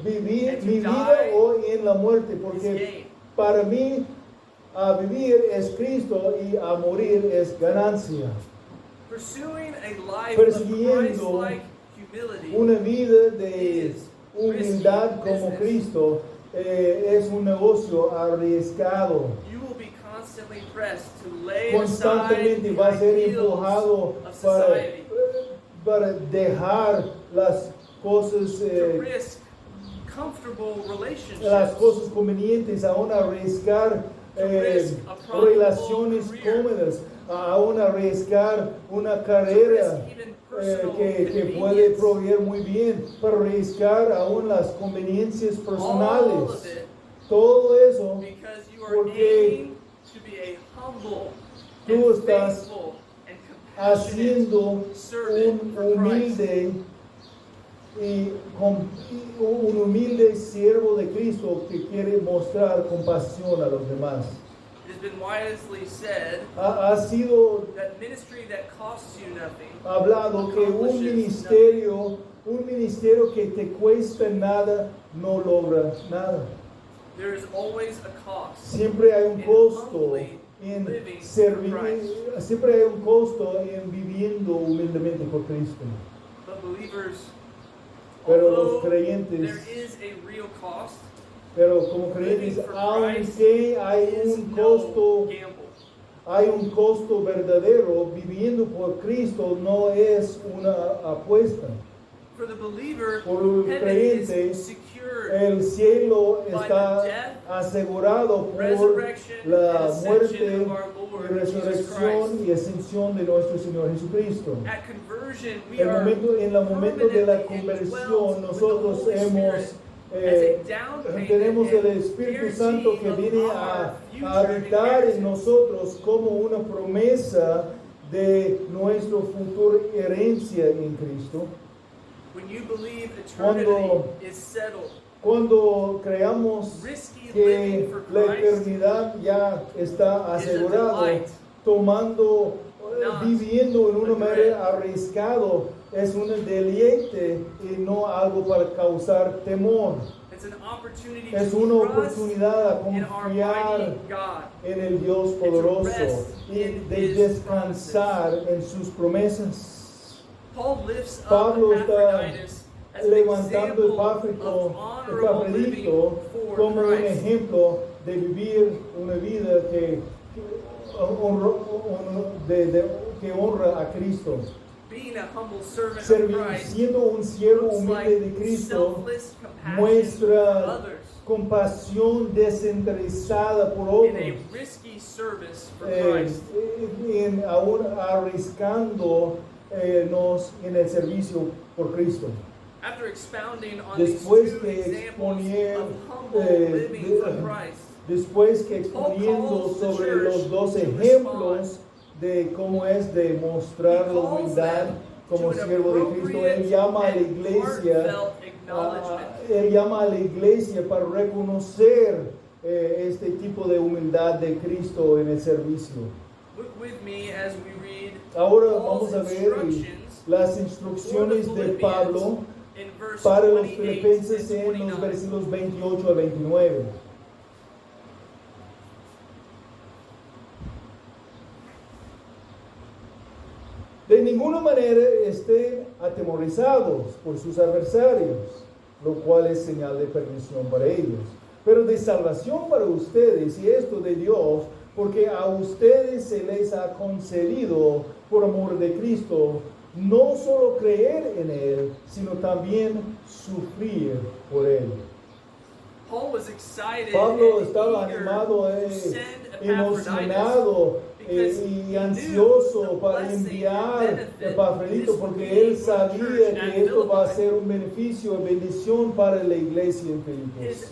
vivir And to mi vida die o en la muerte, is porque gain. para mí a vivir es Cristo y a morir es ganancia. Pursuing a life of Persiguiendo Christ-like humility Una vida de is humildad risky como business. Cristo es un negocio arriesgado. You will be constantly pressed to lay aside Constantemente the va a ser ideals empujado of society, para dejar las cosas, to risk comfortable relationships, las cosas convenientes, aún arriesgar risk a profitable relaciones career, cómodas, aún arriesgar una to carrera risk even personal que puede convenience. proveer muy bien, para arriesgar aún las conveniencias All of personales. it Todo eso because you are porque aiming to be a humble tú and estás faithful and compassionate haciendo servant un for Christ. humilde un humilde siervo de Cristo que quiere mostrar compasión a los demás. It has been wisely said Ha sido that ministry that costs you nothing hablado que un ministerio que te cuesta nada no logra nada. there is always a cost. Siempre hay un in costo humbly en living servir, for Christ. siempre hay un costo en viviendo humildemente por Cristo. But believers, Pero los although creyentes, there is a real cost, pero como creyentes, living for Christ aunque hay is un no costo, gamble. hay un costo verdadero, viviendo por Cristo no es una apuesta. For the believer, Por el heaven creyente, is secured El cielo by está the death, asegurado por resurrection, la and muerte ascension of our y Lord Jesus resurrección Christ. y ascensión de nuestro Señor Jesucristo. At conversion, we En are el momento de la permanently conversión, indwelt nosotros with the Holy hemos Spirit as a down payment tenemos el and Espíritu Santo que guarantee viene of a our future habitar en inheritance. nosotros como una promesa de nuestra futura herencia en Cristo. When you believe Cuando- eternity is settled, Cuando creamos risky que living for la Christ eternidad ya está is a asegurada, delight. tomando not viviendo en una a dread. manera arriesgado es un deleite y no algo para causar temor. It's an opportunity Es to una trust oportunidad a in our confiar mighty God. en el Dios poderoso y de descansar en sus promesas. Paul lifts up Pablo está Epaphroditus as an levantando example of honorable living Epafrodito for como un Christ. ejemplo de vivir una vida que honra a Cristo. Being a humble servant of Christ Siendo un siervo looks humilde like de Cristo, selfless compassion for muestra others compasión desinteresada por in a otros, risky service for eh, Christ. aún arriesgándonos en el servicio por Cristo. After expounding on these Después two que examples exponer, of humble living for Christ, después que exponiendo sobre los dos ejemplos de cómo es de mostrar la humildad como siervo de Cristo, él llama a la iglesia para reconocer este tipo de humildad de Cristo en el servicio. look with me as we read Ahora Paul's vamos a ver instructions las instrucciones de Pablo in verse para los 28 filipenses and en los 29. versículos 28 a 29. De ninguna manera estén atemorizados por sus adversarios, lo cual es señal de perdición para ellos, pero de salvación para ustedes, y esto de Dios, porque a ustedes se les ha concedido por amor de Cristo no solo creer en Él, sino también sufrir por Él. Paul was excited Pablo and estaba eager animado, to send Epaphroditus emocionado y ansioso para enviar a Epafrodito, porque él sabía que esto va a ser un beneficio y bendición para la iglesia en Filipos.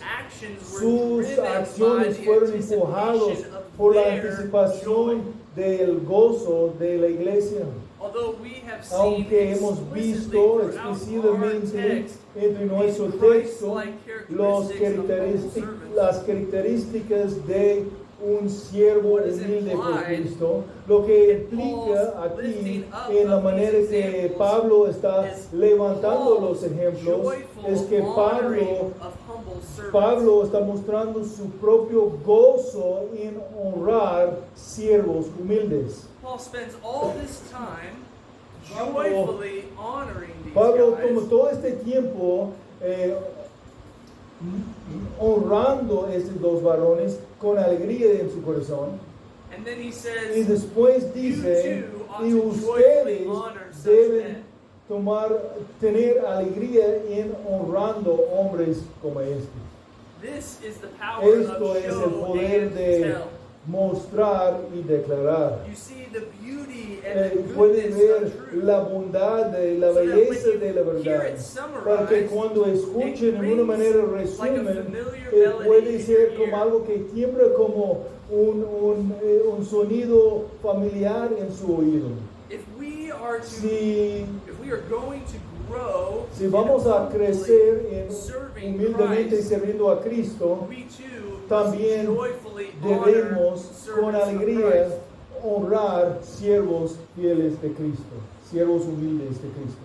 Sus acciones fueron empujados por la anticipación del gozo de la iglesia. Aunque hemos visto explícitamente entre nuestro texto las características de un siervo humilde por Cristo, lo que implica aquí en la manera que Pablo está levantando los ejemplos es que Pablo está mostrando su propio gozo en honrar siervos humildes. Paul spends all this time joyfully honoring these Pablo guys. como todo este tiempo honrando a estos dos varones con alegría en su corazón. And then he Y says, después dice, You too ought y to ustedes joyfully honor such deben men. tener alegría en honrando hombres como este. This is the power Esto of es el show poder and de tell. mostrar y declarar. You see the beauty and the Pueden goodness ver of truth. la bondad y la So that belleza when de la you hear verdad. it summarized, Para que cuando escuchen en una manera rings like a resumen, familiar melody puede in ser your como ear. algo que tiembla como un sonido familiar en su oído. If we are to, Si if we are going to grow, Si vamos a humbly crecer en serving humildemente Christ, sirviendo a Cristo, we too también joyfully debemos honor con servants of alegría Christ. honrar siervos fieles de Cristo, siervos humildes de Cristo.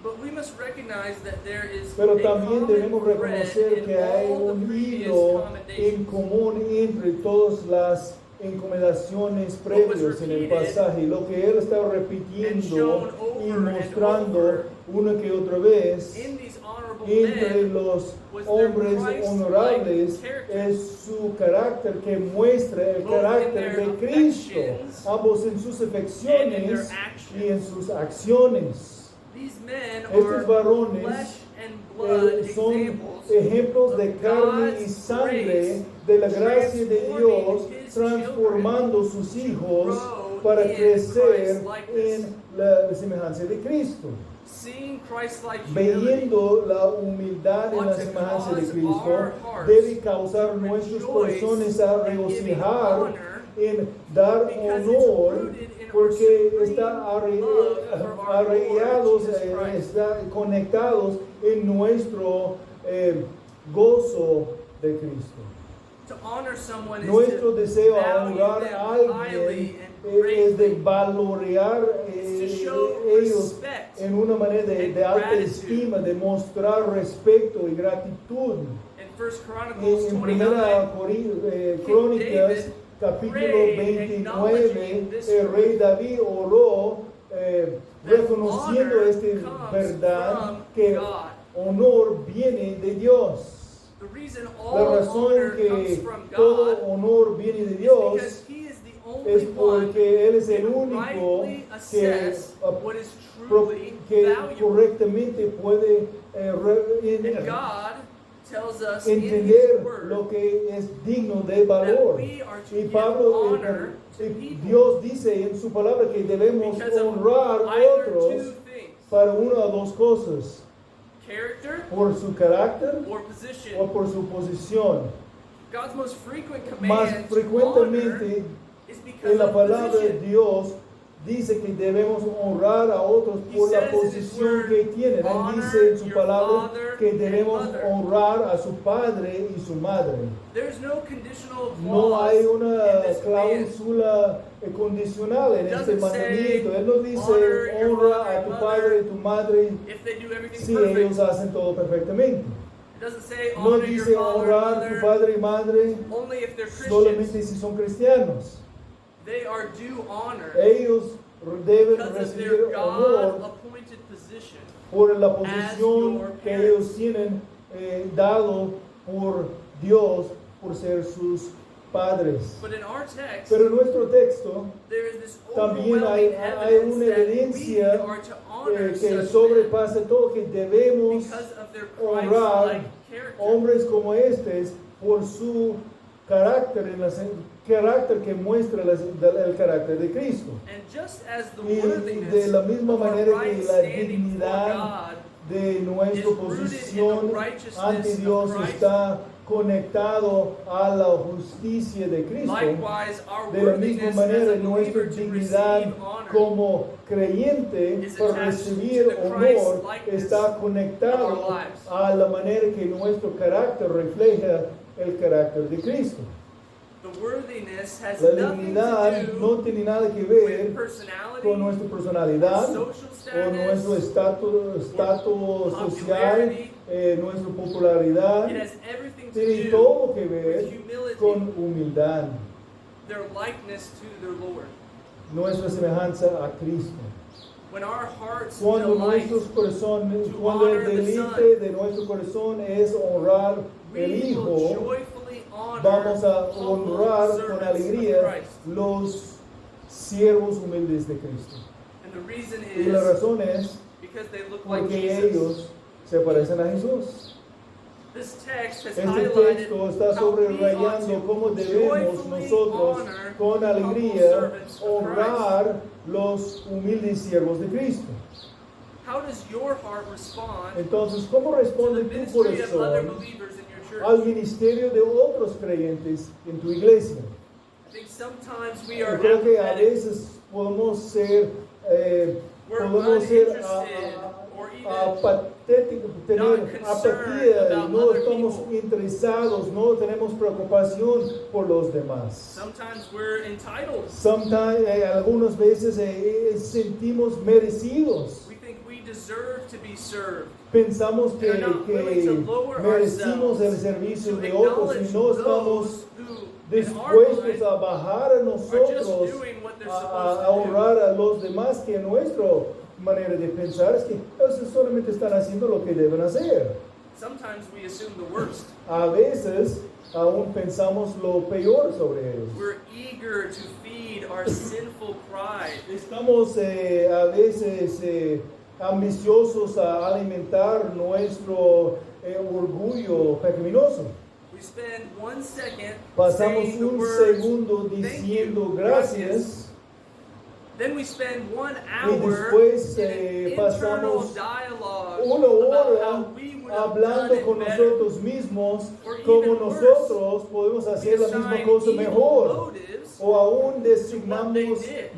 But we must recognize that there is Pero a también common debemos thread reconocer in que hay all the un previous hilo en commendations. común entre todas las encomendaciones previas en el pasaje, lo que él está repitiendo y mostrando una que otra vez In these honorable entre men los was their hombres Christ-like honorables character, es su carácter que muestra el both in carácter their de Cristo, affections ambos en sus and in their afecciones actions. y en sus acciones. These men Estos are varones flesh and blood son examples ejemplos de of carne y God's sangre grace, de la gracia de Dios, transforming His transformando sus hijos grow para in crecer Christ-likeness. en la semejanza de Cristo. Seeing Christ-like humility Viendo la humildad en la ought to semejanza de cause Cristo, our hearts debe causar to nuestros rejoice corazones a in giving regocijar honor, en dar because it's honor, rooted in our porque supreme está love for our arraigados, Lord Jesus Christ. está conectados en nuestro gozo de Cristo. To honor someone Nuestro is to deseo a value honrar them a highly alguien and es de greatly. valorar It's to show ellos respect en una manera and de alta gratitude. estima, de mostrar respeto y gratitud. In 1 Chronicles En 29, Crónicas, David capítulo prayed 29, acknowledging this el rey truth. David oró That reconociendo honor esta comes verdad from que God. honor viene de Dios. The reason La all razón honor comes que from todo God honor viene de is Dios because He is the es only one porque Él es el who único rightly que, assess what is truly que valuable. correctamente puede And God tells us in His entender Word lo que es digno de that valor. we are to Y give Pablo, honor to people Dios dice en su palabra que debemos because of honrar a either two otros things: para una o dos cosas, character por su carácter or o position. por su posición. God's most frequent Más command to honor frecuentemente is because en la of palabra de position. Dios dice que debemos honrar a otros por la posición que tienen. Él dice en su palabra que debemos honrar a su padre y su madre. There's no conditional No clause hay in una this command. cláusula condicional en este Doesn't mandamiento. say, Él nos dice honor your honra father a and tu mother padre y tu madre if they do everything si perfect. ellos hacen todo perfectamente. It doesn't say No honor your dice father honrar and tu mother padre y madre only if they're solamente Christians. si son cristianos. They are due honor Ellos deben because of recibir their honor God-appointed position. por la your posición que parents. ellos tienen dado por Dios por ser sus padres. But in our text, Pero en nuestro texto there is this también overwhelming hay evidence una that we evidencia are to honor que such men sobrepasa todo, que debemos because of their honrar Christ-like character. hombres como estos por su carácter, carácter que muestra el carácter de Cristo. And just as the Y de worthiness la misma of our manera right que la standing before dignidad God de nuestra is rooted in posición the righteousness ante of Dios Christ, está conectado a la justicia de Cristo. likewise our De la misma worthiness manera, as a nuestra believer to dignidad receive honor como creyente is para attached recibir to the honor Christ-likeness está of our conectado lives. a la manera que nuestro carácter refleja el carácter de Cristo. The worthiness has La nothing dignidad to no do tiene nada que with ver personality, con nuestra personalidad social o nuestro status. estatus social, popularity. nuestra popularidad. It has everything to Tiene do todo que with ver humility, con humildad, their likeness to their Lord. nuestra semejanza a Cristo. When our hearts Cuando delight, nuestros corazones, to cuando el honor the deleite de nuestro corazón es honrar we el will Hijo, joyfully honor vamos a humble honrar con servants of alegría Christ. los siervos humildes de Cristo. And the reason Y la is razón es because they look like porque Jesus. ellos se parecen a Jesús. This text has Este highlighted texto está how we ought subrayando to cómo debemos joyfully nosotros honor con humble alegría servants of Christ. honrar los humildes siervos de Cristo. How does your heart respond Entonces, ¿cómo to the responde tu ministry of other corazón believers in your church? al ministerio de otros creyentes en tu iglesia? I think sometimes we are Yo creo que a apathetic. veces podemos ser We're uninterested or even apatéticos, tener not concerned apatía, about no other estamos people. interesados, no tenemos preocupación por los demás. sometimes we're entitled. Sometimes, algunas veces sentimos merecidos. We think we deserve to be served. Pensamos que, And are not willing to lower merecimos el ourselves servicio to de otros y acknowledge no estamos those who, in our dispuestos mind, a bajar a are nosotros just doing what they're supposed a to do. honrar a los demás, que nuestra manera de pensar es que ellos solamente están haciendo lo que deben hacer. Sometimes we assume the worst. A veces aún pensamos lo peor sobre ellos. We're eager to feed our sinful pride. Estamos a veces ambiciosos a alimentar nuestro orgullo pecaminoso. We spend 1 second Pasamos saying the un words, segundo "Thank diciendo you, gracias. Then we spend 1 Y hour después, in an internal pasamos dialogue una about hora how we would have hablando done con it better. nosotros mismos, Or como even nosotros podemos We hacer la misma assign cosa evil mejor. motives O aún they designamos did.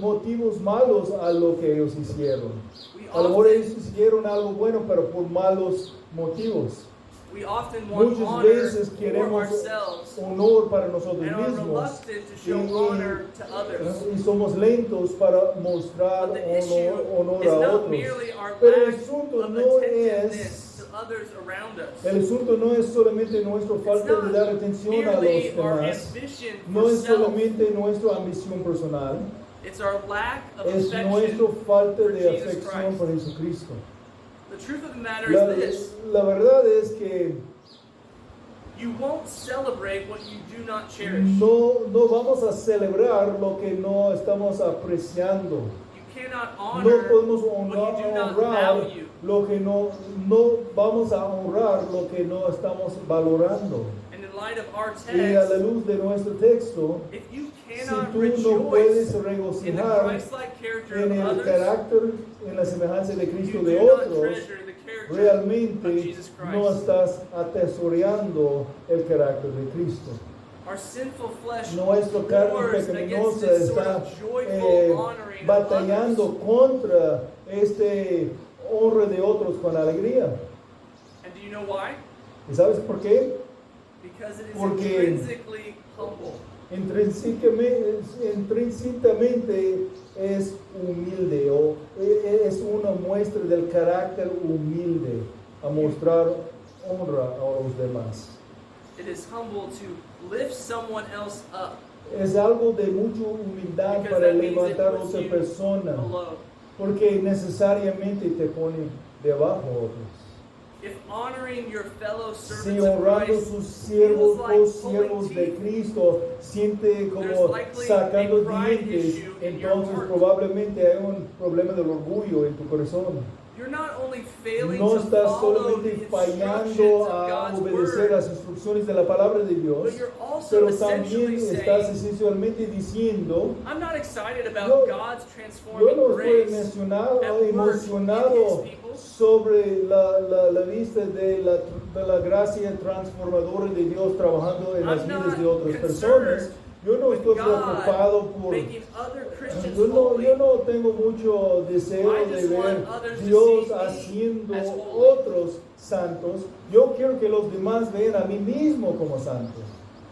motivos malos a lo que ellos hicieron. We A lo mejor often, ellos hicieron algo bueno, pero por malos motivos. we often want Muchas honor veces for queremos ourselves honor para nosotros and are mismos reluctant to show honor to others. y somos lentos para mostrar But the issue honor is a not otros. merely our Pero el lack asunto of no attentiveness es to others around us. El asunto no es solamente nuestra It's falta de dar not atención a los merely our demás, ambition no for es self. solamente nuestra ambición personal, It's our lack of es affection nuestra falta for de Jesus afección Christ. por Jesucristo. The truth of the matter La, is this. la verdad es que You won't celebrate what you do not cherish. no vamos a celebrar lo que no estamos apreciando. You cannot No honor podemos what you do not honrar value. lo que no vamos a honrar lo que no estamos valorando. And in light of our Y a la text, luz de nuestro texto, if you si cannot tú no puedes rejoice in the regocijar Christ-like character en of el others, carácter, en la semejanza de you Cristo do de not otros, treasure the character of realmente Jesus no Christ. estás atesoreando el carácter de Cristo. Our sinful flesh Nuestra carne wars against pecaminosa this sort está of joyful honoring of batallando others. contra este honra de otros con alegría. And do you know why? ¿Y sabes por qué? Because it is Porque- intrinsically humble. Intrínsecamente es humilde o es una muestra del carácter humilde a mostrar honra a los demás. It is humble to lift someone else up Es algo de mucha humildad because para that means it levantar a puts otra you persona below. porque necesariamente te pone debajo a otros. If honoring your fellow Si servants of honrando Christ sus siervos, feels like los pulling siervos de teeth, Cristo, siente como there's likely sacando a pride dientes, issue in your entonces heart. probablemente hay un problema del orgullo en tu corazón. you're not only failing No to estás follow the solamente instructions fallando of a God's obedecer word, las instrucciones de la palabra de Dios, but you're also pero essentially también estás saying, esencialmente diciendo, I'm not excited about Yo- God's yo transforming no estoy grace emocionado at work in emocionado His people. sobre la vista de la gracia transformadora de Dios trabajando en las I'm vidas not de otras concerned personas. Yo no with estoy God preocupado por... making other Christians Yo holy. no tengo mucho deseo I de just ver want others to Dios see me haciendo as holy. otros santos. Yo quiero que los demás vean a mí mismo como santo.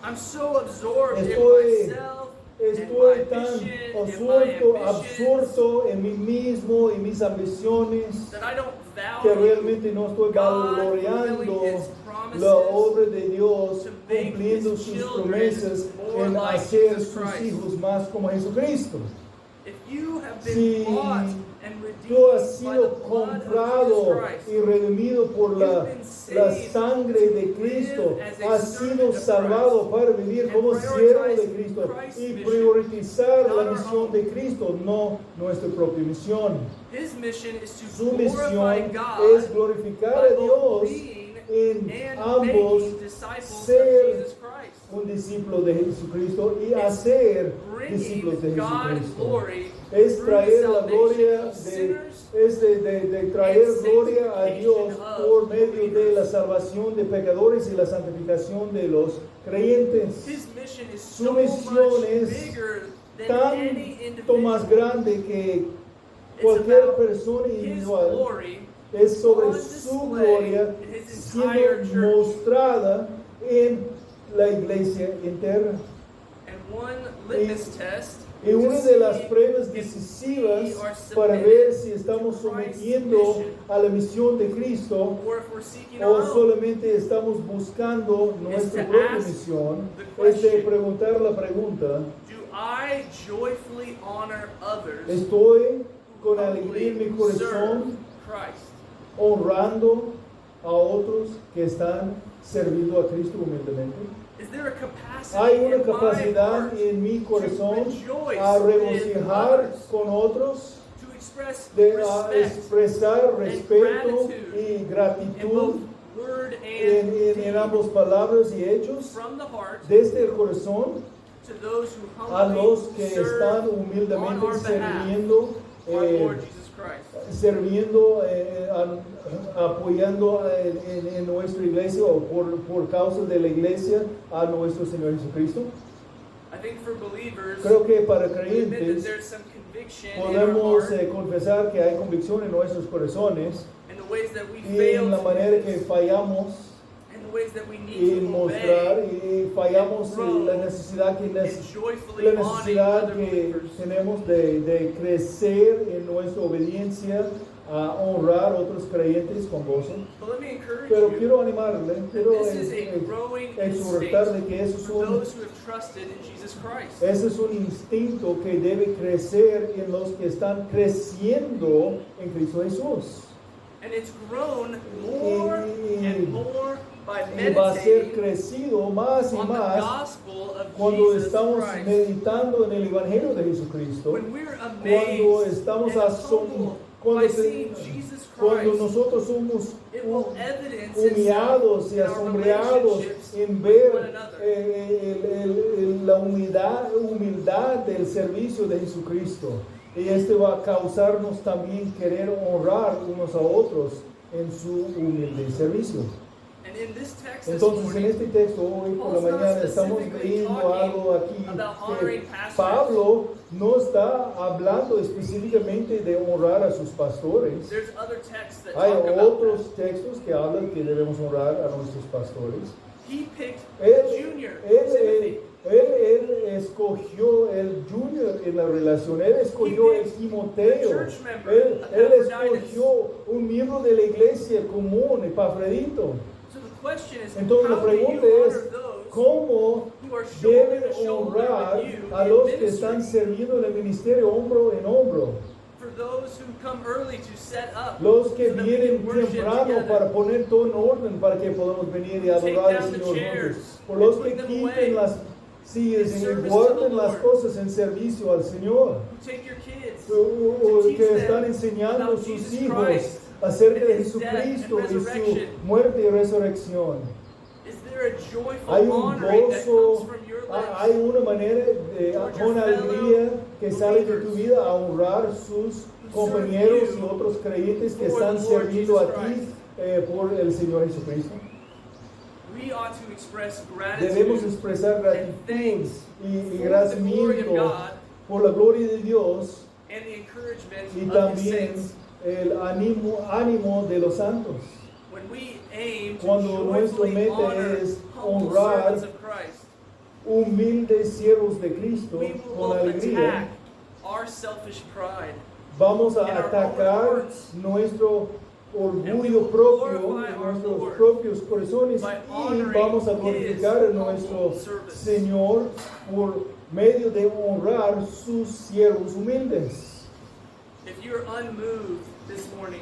I'm so absorbed Estoy- in myself Estoy and tan my vision and my ambitions absorto en mí mismo y mis ambiciones that I don't que value realmente no estoy God valorando fulfilling His promises la obra de Dios to make cumpliendo His sus children promesas more en like hacer Jesus sus Christ. hijos más como Jesucristo. If you have been Si bought and tú redeemed has by sido the blood of comprado Jesus Christ, y redimido por la You've been saved sangre de to Cristo, live as a has servant sido of salvado Christ para vivir and como siervo de prioritize Cristo Christ's y mission, priorizar not la our misión own. de Cristo, no nuestra propia misión. His mission is to Su glorify misión God es glorificar by a both Dios being en and ambos, making disciples of ser Jesus Christ, un discípulo de Jesucristo y It's hacer bringing discípulos de God's Jesucristo. glory Es through traer the la gloria salvation of de, sinners es de traer and gloria a Dios sanctification por of medio de believers. la salvación de pecadores y la santificación de los creyentes. His mission is Su so misión much es bigger than any Tanto más individual. grande que It's cualquier about persona His individual. glory Es sobre on su display gloria in His entire siendo church. mostrada en la iglesia entera. And one litmus test Y to una de las see pruebas if decisivas we are para submitted ver si estamos to Christ's sometiendo mission, a la misión de Cristo or if we're seeking o our own. solamente estamos buscando nuestra to propia ask misión, the es de question, preguntar la pregunta, Do I joyfully honor others ¿estoy con who alegría en mi humbly serve corazón Christ? honrando a otros que están sirviendo a Cristo humildemente? Is there a capacity Hay una in my capacidad heart en mi corazón rejoice a with regocijar others, con otros, to express de respect expresar respeto gratitude y in gratitud both word and en deed ambas palabras y hechos from the heart desde el corazón to those who a los humbly que serve están on humildemente our behalf sirviendo, our Lord Jesus Christ. sirviendo, apoyando en nuestra iglesia o por causa de la iglesia a nuestro Señor Jesucristo. I think for believers, Creo que para we admit that creyentes there's some conviction in our podemos heart confesar que hay convicción en nuestros corazones in the ways that we y fail en la to manera do que this. fallamos. And ways that we need y to mostrar obey, y fallamos and grow, en la necesidad and joyfully la honoring necesidad other que believers. tenemos de crecer en nuestra obediencia a honrar a otros creyentes con gozo. But let me encourage Pero you quiero animarle, that quiero this is a growing exhortarle instinct que eso es for those who have trusted in Jesus Christ. ese es un instinto que debe crecer en los que están creciendo en Cristo Jesús. And it's grown more and more by Y va a ser meditating crecido más y on the más gospel of cuando Jesus estamos Christ. meditando en el Evangelio de Jesucristo, When we're cuando amazed estamos and humbled by seeing Jesus cuando Christ, nosotros somos it will evidence humillados itself y in our asombrados relationships en with one ver another. la humildad del servicio de Jesucristo. Y este va a causarnos también querer honrar unos a otros en su humilde servicio. And in this text this Entonces, en morning, este texto, hoy por la Paul's not mañana, estamos specifically leyendo talking algo aquí about que honoring pastors. Pablo no está hablando específicamente de honrar a sus pastores. There's other texts that Hay talk about otros textos que hablan que debemos honrar a nuestros pastores. that. He picked Él, Junior, él, Timothy. él escogió el junior en la relación, él escogió el Timoteo, él escogió un miembro de la iglesia común, Epafrodito. So the question is, Entonces la how do pregunta you es, honor those ¿cómo who are shoulder deben to shoulder honrar with you a in los que están ministry? sirviendo en el ministerio hombro en hombro? For those who come early to set up, Los que so that we vienen can worship temprano together. para poner todo en orden para que podamos venir y Take adorar al down the Señor chairs juntos. Por los and que put them quiten away las sillas in y service to guarden the las Lord. cosas en servicio al Señor. Who take your kids to teach Que them están enseñando a about sus Jesus hijos Christ acerca de and his death Jesucristo and y su resurrection. muerte y resurrección. Is there a joyful Hay un honoring that comes gozo, from your hay lips una manera con alegría que sale de tu vida a honrar sus compañeros y otros creyentes que están sirviendo a ti por el Señor Jesucristo? we ought to express Debemos gratitude expresar and gratitud thanks y for the glory of agradecimiento God por la gloria de Dios and the encouragement y of His también saints. el ánimo de los santos. When we aim to Cuando nuestra joyfully meta honor es humble honrar servants of Christ, Humildes siervos de Cristo we con will alegría, attack our selfish pride. vamos a in our atacar own hearts. nuestro And we orgullo will propio glorify en our nuestros Lord propios corazones by y honoring vamos a His glorificar a nuestro humble service. Señor por medio de honrar sus siervos humildes. If you're unmoved this morning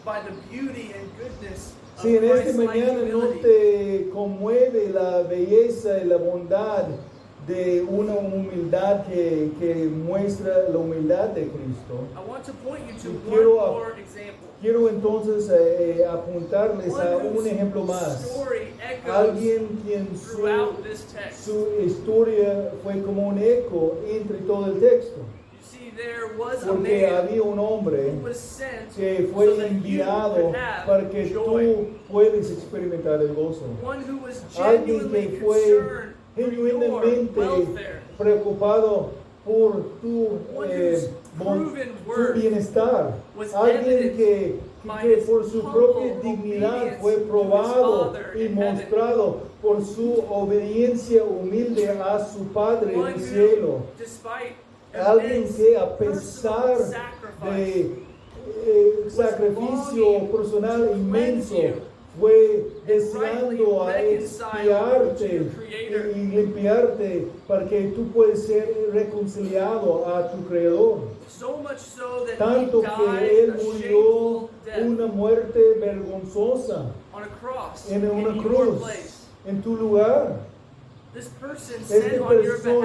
by the beauty and goodness of Si en esta Christ-like mañana no humility, te conmueve la belleza y la bondad de una humildad que muestra la humildad de Cristo, I want to point you to Y one quiero more example. quiero entonces apuntarles a One un whose ejemplo más. story echoes Alguien quien throughout this text. su historia fue como un eco entre todo el texto. You see, there was a Porque man había un hombre who was sent que fue so that you enviado could have para que joy. tú puedas experimentar el gozo. One who was Alguien genuinely que fue concerned for your genuinamente welfare. preocupado por tu, One whose bon- proven tu worth bienestar. was Alguien evident que by que his por su humble propia dignidad obedience fue to his probado Father y in heaven. mostrado por su obediencia humilde a su Padre en One el who, cielo. despite Alguien immense que a personal pesar sacrifice, de sacrificio personal inmenso fue deseando a expiarte y limpiarte para que tú puedas ser reconciliado a tu Creador. so much so that Tanto he que died Él a murió shameful death una muerte vergonzosa on a cross en una in your cruz place. en tu lugar. This person Esta sent on your persona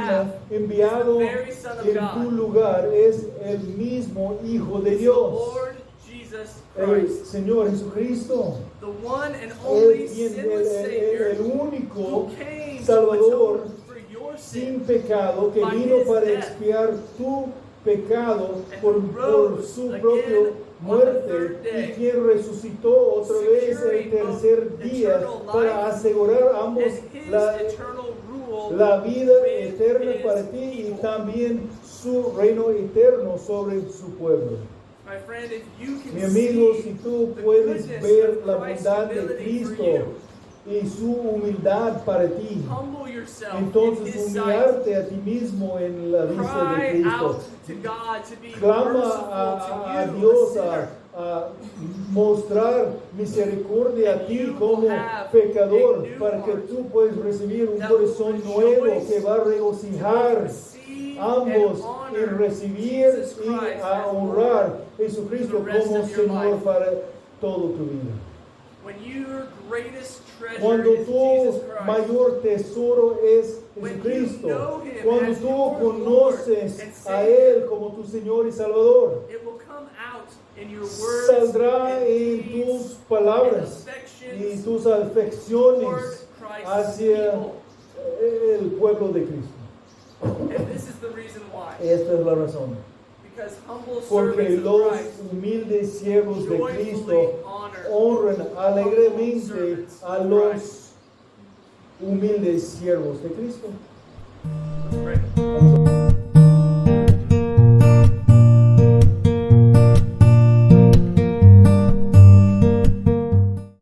behalf enviado is the very Son of en God, tu lugar es el mismo Hijo de the Dios, Lord Jesus el Christ, Señor Jesucristo, the one and el, only quien- sinless Savior el único who came to Salvador atone for your sin sin pecado que by vino his para death, expiar tu pecado and por rose su again propia on the muerte third day, y quien resucitó otra vez el securing both tercer día eternal para life asegurar ambos and his la, eternal rule la vida with eterna his para ti y people. también su reino eterno sobre su pueblo. My friend, if you can Mi amigo, see si tú the puedes goodness ver of la Christ's bondad de humility for Cristo you, y su humildad para ti. Humble yourself in Entonces His sight. humillarte a ti mismo en la vista de Cry Cristo. out to God to be Clama merciful a to you, Dios a sinner. a mostrar misericordia a ti You como will have pecador, a new para que heart tú puedas recibir un that will corazón nuevo rejoice que va a regocijar receive ambos and honor y recibir Jesus y Christ a as honrar Lord a Jesucristo for the rest como of your Señor life. para todo tu vida. When your greatest treasure Cuando is tu Jesus Christ, mayor tesoro es when you Jesucristo, know Him cuando as tú your conoces Lord and a Savior, Él como tu Señor y Salvador, it will come out in your words saldrá and en deeds tus palabras and y affections tus toward afecciones Christ's hacia people. el pueblo de Cristo. And this is the reason why. Esta es la razón. Because humble Porque servants of los Christ humildes siervos de joyfully Cristo honor honran alegremente servants a of los Christ. humildes siervos de Cristo.